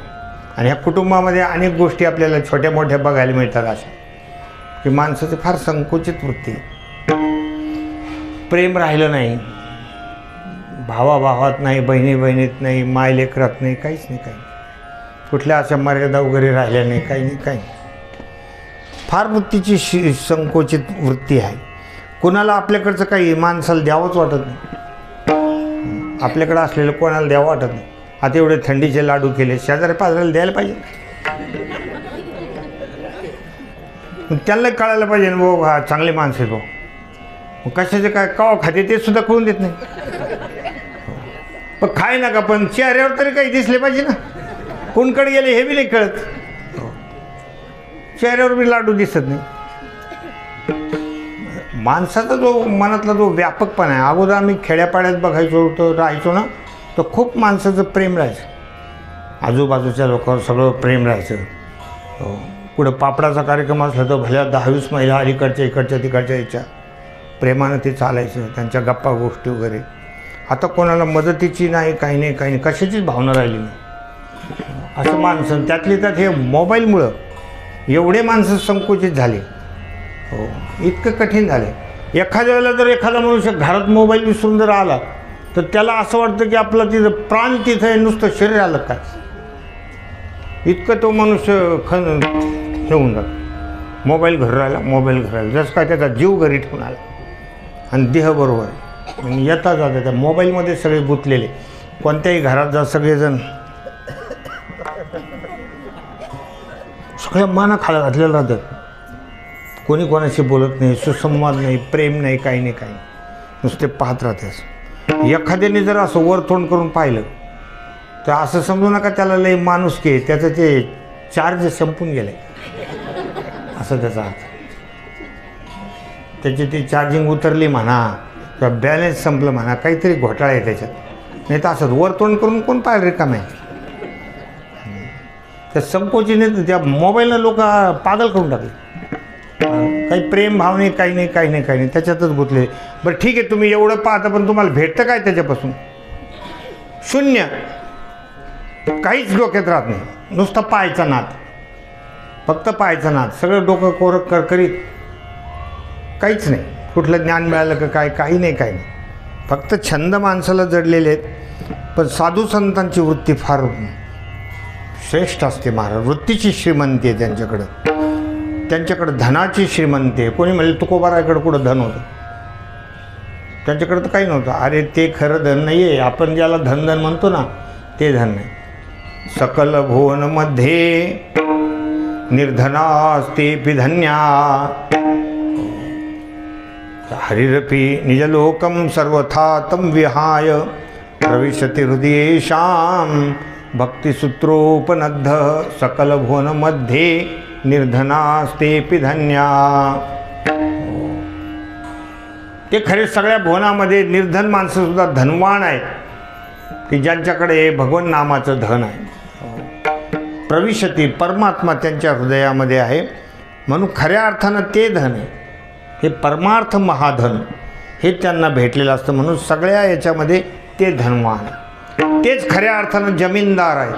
आणि ह्या कुटुंबामध्ये अनेक गोष्टी आपल्याला छोट्या मोठ्या बघायला मिळतात अशा, की माणसाची फार संकुचित वृत्ती. प्रेम राहिलं नाही, भावाभावात नाही, बहिणी बहिणीत नाही, माय लेकरात नाही, काहीच नाही. काही कुठल्या अशा मर्यादा वगैरे राहिल्या नाही, काही नाही, काही. फार वृत्तीची संकोचित वृत्ती आहे. कोणाला आपल्याकडचं काही माणसाला द्यावंच वाटत नाही. आपल्याकडं असलेलं कोणाला द्यावं वाटत नाही. आता एवढे थंडीचे लाडू केले, शेजारी पाजाऱ्याला द्यायला पाहिजे. त्यांना कळायला पाहिजे ना, भाऊ हा चांगले माणसं आहेत भाऊ. मग कशाचे काय कवा खाते ते सुद्धा कळून देत नाही. पण खाय नका, पण चेहऱ्यावर तरी काही दिसले पाहिजे ना. कोणकडे गेले हे बी नाही कळत. चेहऱ्यावर बी लाडू दिसत नाही. माणसाचा जो मनातला जो व्यापकपणा आहे. अगोदर आम्ही खेड्यापाड्यात बघायचो तर राहायचो ना, तर खूप माणसाचं प्रेम राहायचं. आजूबाजूच्या लोकांवर सगळं प्रेम राहायचं. पुढं पापडाचा कार्यक्रम असला तर भल्या 10-20 महिला अलीकडच्या इकडच्या तिकडच्या याच्या प्रेमानं ते चालायचं, त्यांच्या गप्पा गोष्टी वगैरे. आता कोणाला मदतीची नाही, काही नाही, काही नाही, कशाचीच भावना राहिली नाही. असं माणसं त्यातली त्यात हे मोबाईलमुळं एवढे माणसं संकुचित झाले. हो, इतकं कठीण झाले. एखाद्या वेळेला जर एखादा मनुष्य घरात मोबाईल विसरून जर आला तर त्याला असं वाटतं की आपलं तिथं प्राण तिथं आहे, नुसतं शरीर आलं काय. इतकं तो मनुष्य ठेवून जातो. मोबाईल घर राहिला, मोबाईल घर राहिला, जसं काय त्याचा जीव घरी ठेवून आला आणि देह बरोबर आहे. आणि येता जाता त्या मोबाईलमध्ये सगळे गुंतलेले. कोणत्याही घरात जा सगळेजण सगळ्या माना खाला घातलेलं राहतात. कोणी कोणाशी बोलत नाही, सुसंवाद नाही, प्रेम नाही, काही नाही, काही नाही, नुसते पाहत राहतेस. एखाद्याने जर असं वर तोंड करून पाहिलं तर असं समजू नका त्याला लई माणुसकी आहे, त्याचं ते चार्ज संपून गेलं आहे असं त्याचा अर्थ. त्याची ती चार्जिंग उतरली म्हणा किंवा बॅलन्स संपलं म्हणा, काहीतरी घोटाळा आहे त्याच्यात. नाही तर असं वर तोंड करून कोण पाहिलं रिकाम आहे. त्या संकोचीने त्या मोबाईलनं लोक पागल करून टाकले. काही प्रेम भाव नाही, काही नाही, काही नाही, काही नाही, त्याच्यातच गुंतले. बरं ठीक आहे, तुम्ही एवढं पाहता, पण तुम्हाला भेटतं काय त्याच्यापासून? शून्य. काहीच डोक्यात राहत नाही, नुसतं पाहायचा नाद, फक्त पाहायचा नाद, सगळं डोकं कोरक करकरीत, काहीच नाही. कुठलं ज्ञान मिळालं का काय? काही नाही, काही नाही. फक्त छंद माणसाला जडलेले आहेत. पण साधू संतांची वृत्ती फार श्रेष्ठ असते महाराज. वृत्तीची श्रीमंती आहे त्यांच्याकडं धनाची श्रीमंती आहे. कोणी म्हणले तुकोबाराकडे कुठं धन होतं? त्यांच्याकडं तर काही नव्हतं. अरे ते खरं धन नाही आहे, आपण ज्याला धन धन म्हणतो ना, ते धन नाही. सकल भुवनमध्ये निर्धनास्तेऽपि धन्या हरिरपि निजलोकं सर्वथा तं विहाय प्रविशति हृदयेषां भक्तिसूत्रोपनद्ध सकल भुवनमध्ये निर्धनास्तेऽपि धन्या. ते खरे सगळ्या भुवनामध्ये निर्धन माणसंसुद्धा धनवान आहेत, की ज्यांच्याकडे भगवन नामाचं धन आहे. प्रविशती परमात्मा त्यांच्या हृदयामध्ये आहे, म्हणून खऱ्या अर्थानं ते धन आहे. हे परमार्थ महाधन हे त्यांना भेटलेलं असतं, म्हणून सगळ्या याच्यामध्ये ते धनवान, तेच खऱ्या अर्थानं जमीनदार आहे.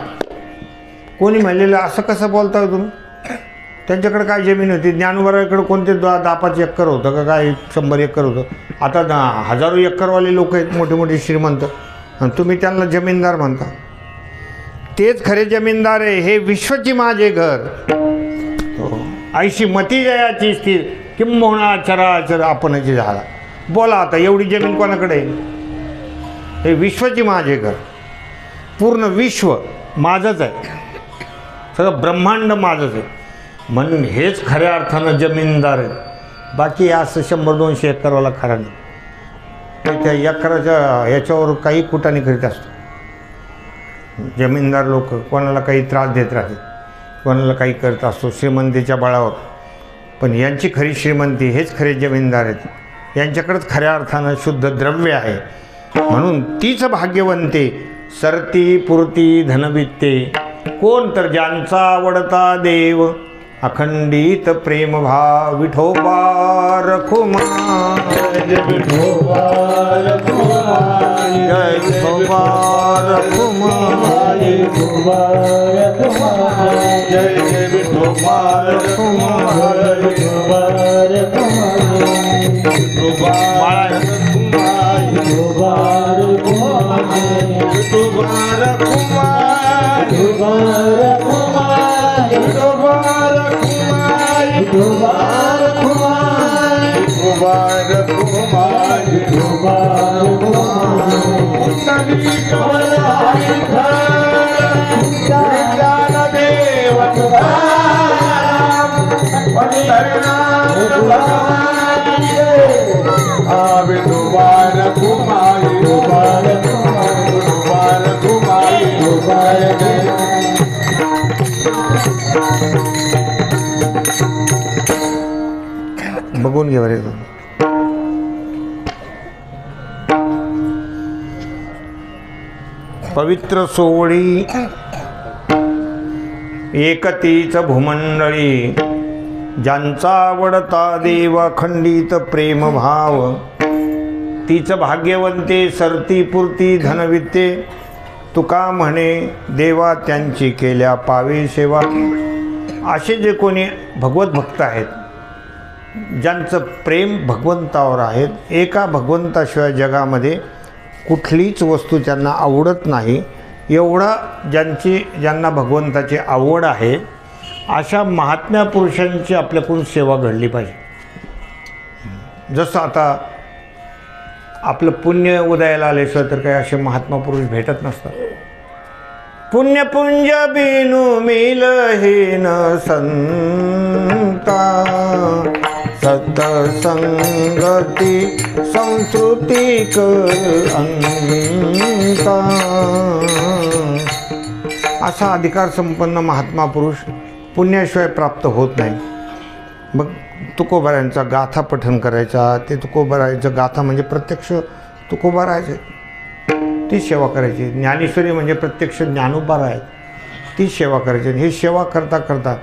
कोणी म्हणलेलं असं कसं बोलताय तुम्ही? त्यांच्याकडे काय जमीन होती? ज्ञानोबाराकडे कोणते 10-5 एकर होतं का काय? 100 एकर होतं. आता हजारो एकरवाले लोक आहेत, मोठे मोठे श्रीमंत, आणि तुम्ही त्यांना जमीनदार म्हणता. तेच खरे जमीनदार आहे. हे विश्वची माझे घर, ऐशी मती जयाची स्थिर किंबहुना चराचर आपणची झाला. बोला आता, एवढी जमीन कोणाकडे आहे? हे विश्वची माझे घर, पूर्ण विश्व माझंच आहे, सगळं ब्रह्मांड माझंच आहे, म्हणून हेच खऱ्या अर्थानं जमीनदार आहेत. बाकी असं 100-200 एकरवाला खरा नाही. त्या एकराच्या याच्यावर काही कुटाने करीत असतो. जमीनदार लोक कोणाला काही त्रास देत राहते, कोणाला काही करत असतो श्रीमंतीच्या बळावर. पण यांची खरी श्रीमंती हेच खरे जमीनदार आहेत. यांच्याकडेच खऱ्या अर्थानं शुद्ध द्रव्य आहे, म्हणून तीच भाग्यवंते सरती पुरती धनवित्ते. कोण तर ज्यांचा आवडता देव अखंडित प्रेम भाव विठोबा रखुमा. जय विठोबा रखुमा, जय विठोबा रखुमा, जय विठोबा रखुमा, जय जय विठोबा रखुमा, जय विठोबा रखुमा, विठोबा रखुमा, विठोबा रखुमा, विठोबा रखुमा, विठोबा रखुमा, विठोबा बघून घे बरे. पवित्र सोवळी एकतीच भूमंडळी, ज्यांचा आवडता देव अखंडित प्रेम भाव, तीच भाग्यवंते सरती पुरती धनवित्ते. तुका म्हणे देवा त्यांची केल्या पावे सेवा. असे जे कोणी भगवत भक्त आहेत, ज्यांचं प्रेम भगवंतावर आहेत, एका भगवंताशिवाय जगामध्ये कुठलीच वस्तू त्यांना आवडत नाही, एवढं ज्यांना भगवंताची आवड आहे, अशा महात्म्या पुरुषांची आपल्याकडून सेवा घडली पाहिजे. जसं आता आपलं पुण्य उदयाला आल्याशिवाय तर काही असे महात्मा पुरुष भेटत नसतात. पुण्यपुंज बिनु मिल हे न संता, सत्संगती संस्कृतिक अंता. असा अधिकार संपन्न महात्मा पुरुष पुण्याशिवाय प्राप्त होत नाही. मग तुकोबारायांचा गाथा पठण करायचा, ते तुकोबारायांचं गाथा म्हणजे प्रत्यक्ष तुकोबा राहायचे, ती सेवा करायची. ज्ञानेश्वरी म्हणजे प्रत्यक्ष ज्ञानोबा आहेत, ती सेवा करायची. हे सेवा करता करता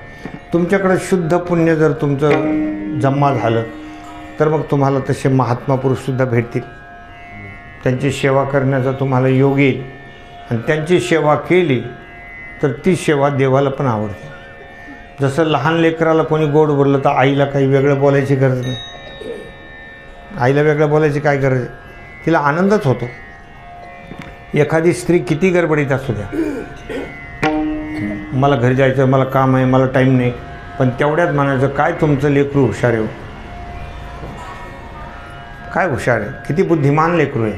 तुमच्याकडे शुद्ध पुण्य जर तुमचं जमा झालं तर मग तुम्हाला तसे महात्मा पुरुषसुद्धा भेटतील. त्यांची सेवा करण्याचा तुम्हाला योग येईल आणि त्यांची सेवा केली तर ती सेवा देवाला पण आवडते. जसं लहान लेकराला कोणी गोड बोललं तर आईला काही वेगळं बोलायची गरज नाही. आईला वेगळं बोलायची काय गरज आहे, तिला आनंदच होतो. एखादी स्त्री किती गडबडीत असू द्या, मला घरी जायचं, मला काम आहे, मला टाईम नाही, पण तेवढ्यात म्हणायचं काय तुमचं लेकरू हुशार आहे, काय हुशार आहे, किती बुद्धिमान लेकरू आहे,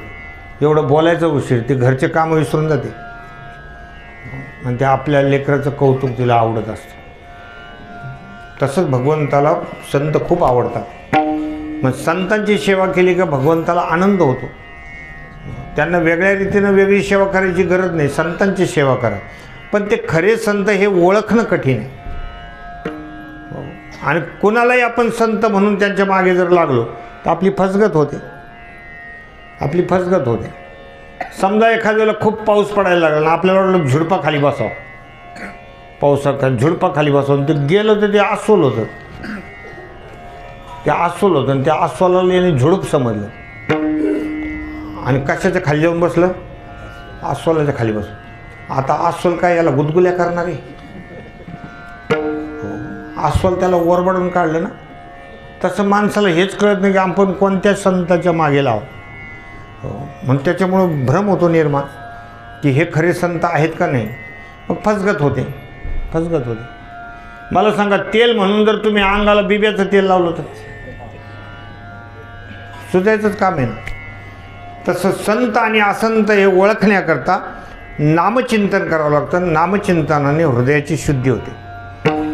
एवढं बोलायचं उशीर, ते घरचे कामं विसरून जाते आणि ते आपल्या लेकराचं कौतुक तिला आवडत असतं. तसंच भगवंताला संत खूप आवडतात. मग संतांची सेवा केली का भगवंताला आनंद होतो. त्यांना वेगळ्या रीतीनं वेगळी सेवा करायची गरज नाही, संतांची सेवा करा. पण ते खरे संत हे ओळखणं कठीण आहे. आणि कुणालाही आपण संत म्हणून त्यांच्या मागे जर लागलो तर आपली फसगत होते, आपली फसगत होते. समजा एखाद्याला खूप पाऊस पडायला लागला, आपल्याला वाटलं झुडपाखाली बसावं, पावसाखाली झुडपाखाली बसावं, ते गेलं तर ते अस्वल होतं, ते अस्वल होतं आणि त्या अस्वलाला याने झुडूप समजलं आणि कशाच्या खाली जाऊन बसलं, अस्वलाच्या खाली बसलं. आता अस्वल काय याला गुदगुल्या करणार आहे, अस्वल त्याला ओरबाडून काढलं ना. तसं माणसाला हेच कळत नाही की आपण कोणत्या संताच्या मागे लावं. मग त्याच्यामुळं भ्रम होतो निर्माण की हे खरे संत आहेत का नाही, मग फसगत होते, फसगत होते. मला सांगा, तेल म्हणून जर तुम्ही अंगाला बिब्याचं तेल लावलं तर सुधायचंच काम आहे ना. तसं संत आणि असंत हे ओळखण्याकरता नामचिंतन करावं लागतं. नामचिंतनाने हृदयाची शुद्धी होते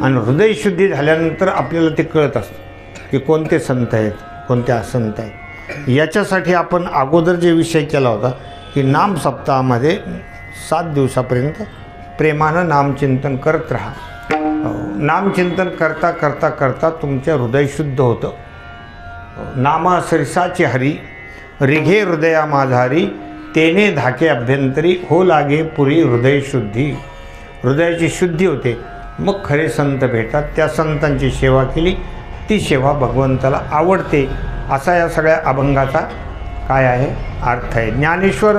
आणि हृदय शुद्धी झाल्यानंतर आपल्याला ते कळत असतं की कोणते संत आहेत, कोणते असंत आहेत. याच्यासाठी आपण अगोदर जे विषय केला होता की नाम सप्ताहामध्ये 7 दिवसापर्यंत प्रेमानं नामचिंतन करत राहा. नामचिंतन करता करता करता तुमचं हृदय शुद्ध होतं. नामा सरिसाची हरी रिघे हृदया माझारी तेने धाके अभ्यंतरी हो लागे पुरी हृदय शुद्धी. हृदयाची शुद्धी होते, मग खरे संत भेटतात. त्या संतांची सेवा केली, ती सेवा भगवंताला आवडते. असा या सगळ्या अभंगाचा काय आहे अर्थ आहे. ज्ञानेश्वर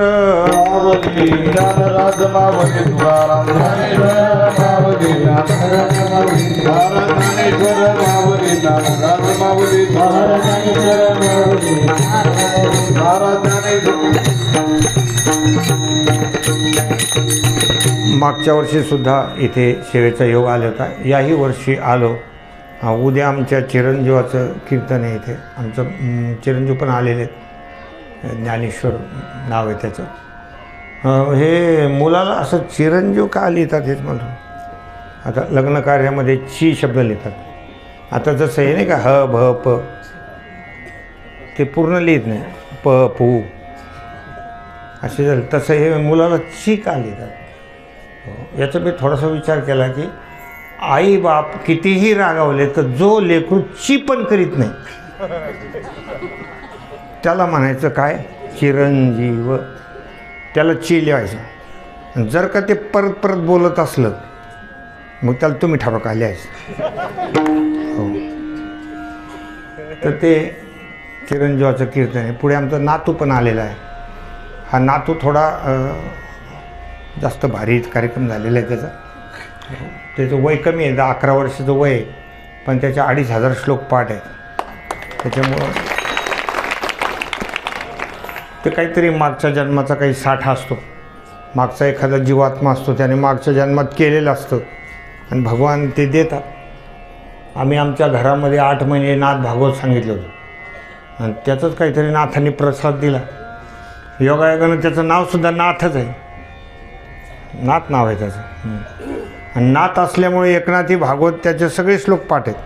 मागच्या वर्षीसुद्धा इथे सेवेचा योग आला होता, याही वर्षी आलो. उद्या आमच्या चिरंजीवाचं कीर्तन आहे इथे. आमचं चिरंजीव पण आलेले आहेत, ज्ञानेश्वर नाव आहे त्याचं. हे मुलाला असं चिरंजीव का लिहितात हेच मला. आता लग्न कार्यामध्ये ची शब्द लिहितात. आता जसं हे नाही का ह भ प, ते पूर्ण लिहित नाही, प पू असे झालं. तसं हे मुलाला ची का लिहितात याचा मी थोडासा विचार केला की आई बाप कितीही रागावले तर जो लेकरू ची पण करीत नाही त्याला म्हणायचं काय, चिरंजीव. त्याला ची लिहायचं. जर का ते परत परत बोलत असलं मग त्याला तुम्ही ठबका लिहायचं. हो, तर ते चिरंजीवाचं कीर्तन आहे. पुढे आमचा नातू पण आलेला आहे. हा नातू थोडा जास्त भारी कार्यक्रम झालेला आहे त्याचा. त्याचं वय कमी आहे, 11 वर्षाचं वय आहे, पण त्याच्या 2500 श्लोक पाठ आहेत. त्याच्यामुळं ते काहीतरी मागच्या जन्माचा काही साठा असतो, मागचा एखादा जीवात्मा असतो, त्याने मागच्या जन्मात केलेलं असतं आणि भगवान ते देतात. आम्ही आमच्या घरामध्ये 8 महिने नाथ भागवत सांगितलं होतं आणि त्याचंच काहीतरी नाथांनी प्रसाद दिला. योगायोगानं त्याचं नावसुद्धा नाथच आहे, नाथ नाव आहे त्याचं. आणि नाथ असल्यामुळे एकनाथी भागवत त्याचे सगळे श्लोक पाठ आहेत.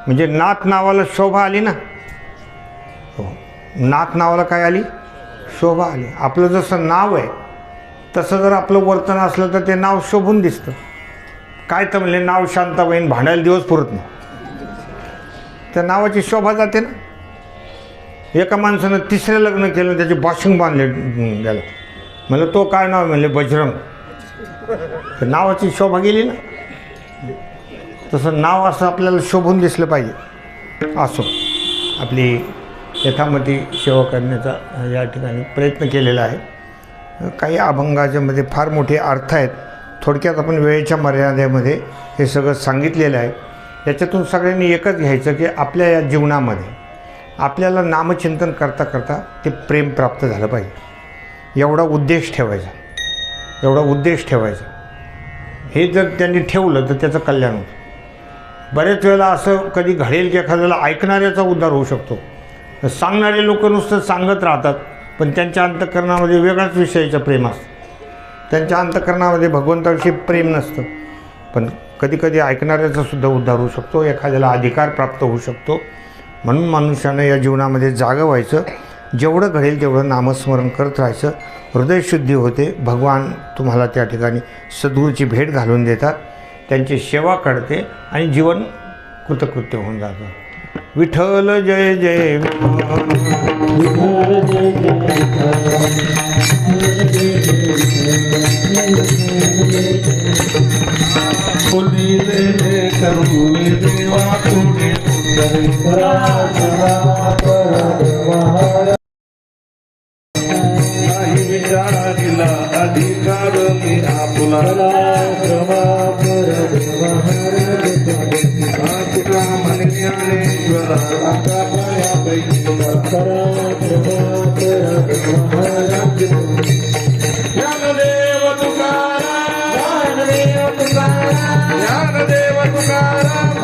म्हणजे नाथ नावाला शोभा आली ना. हो, नाथ नावाला काय आली, शोभा आली. आपलं जसं नाव आहे तसं जर आपलं वर्तन असलं तर ते नाव शोभून दिसतं. काय तर म्हणले, नाव शांताबाईन भांडायला दिवस पुरत नाही, त्या नावाची शोभा जाते ना. एका माणसानं 3रे लग्न केलं, त्याचे बाशिंग बांधले गेलं. म्हणलं तो काय नाव, म्हणले बजरंग. तर नावाची शोभा गेली ना. तसं नाव असं आपल्याला शोभून दिसलं पाहिजे. असो आपली यथामती सेवा करण्याचा या ठिकाणी प्रयत्न केलेला आहे. काही अभंगाच्यामध्ये फार मोठे अर्थ आहेत. थोडक्यात आपण वेळेच्या मर्यादेमध्ये हे सगळं सांगितलेलं आहे. याच्यातून सगळ्यांनी एकच घ्यायचं की आपल्या या जीवनामध्ये आपल्याला नामचिंतन करता करता ते प्रेम प्राप्त झालं पाहिजे. एवढा उद्देश ठेवायचा. हे जर त्यांनी ठेवलं तर त्याचं कल्याण होतं. बरेच वेळेला असं कधी घडेल की एखाद्याला ऐकणाऱ्याचा उद्धार होऊ शकतो. सांगणारे लोक नुसतं सांगत राहतात, पण त्यांच्या अंतःकरणामध्ये वेगळाच विषयाचं प्रेम असतं. त्यांच्या अंतःकरणामध्ये भगवंताविषयी प्रेम नसतं. पण कधीकधी ऐकणाऱ्याचा सुद्धा उद्धार होऊ शकतो, एखाद्याला अधिकार प्राप्त होऊ शकतो. म्हणून मनुष्यानं या जीवनामध्ये जागं व्हायचं. जेवढं घडेल तेवढं नामस्मरण करत राहायचं. हृदयशुद्धी होते. भगवान तुम्हाला त्या ठिकाणी सद्गुरूची भेट घालून देतात, त्यांची सेवा कळते आणि जीवन कृतकृत्य होऊन जातं. विठ्ठल जय जय फुलिले करुणी देवा तुझे नाही विचारिला अधिकार मी आपला तुला म्हणे ज्ञानेश्वर आता पायापैकी ज्ञानदेव तुकाराम ज्ञानदेव तुकाराम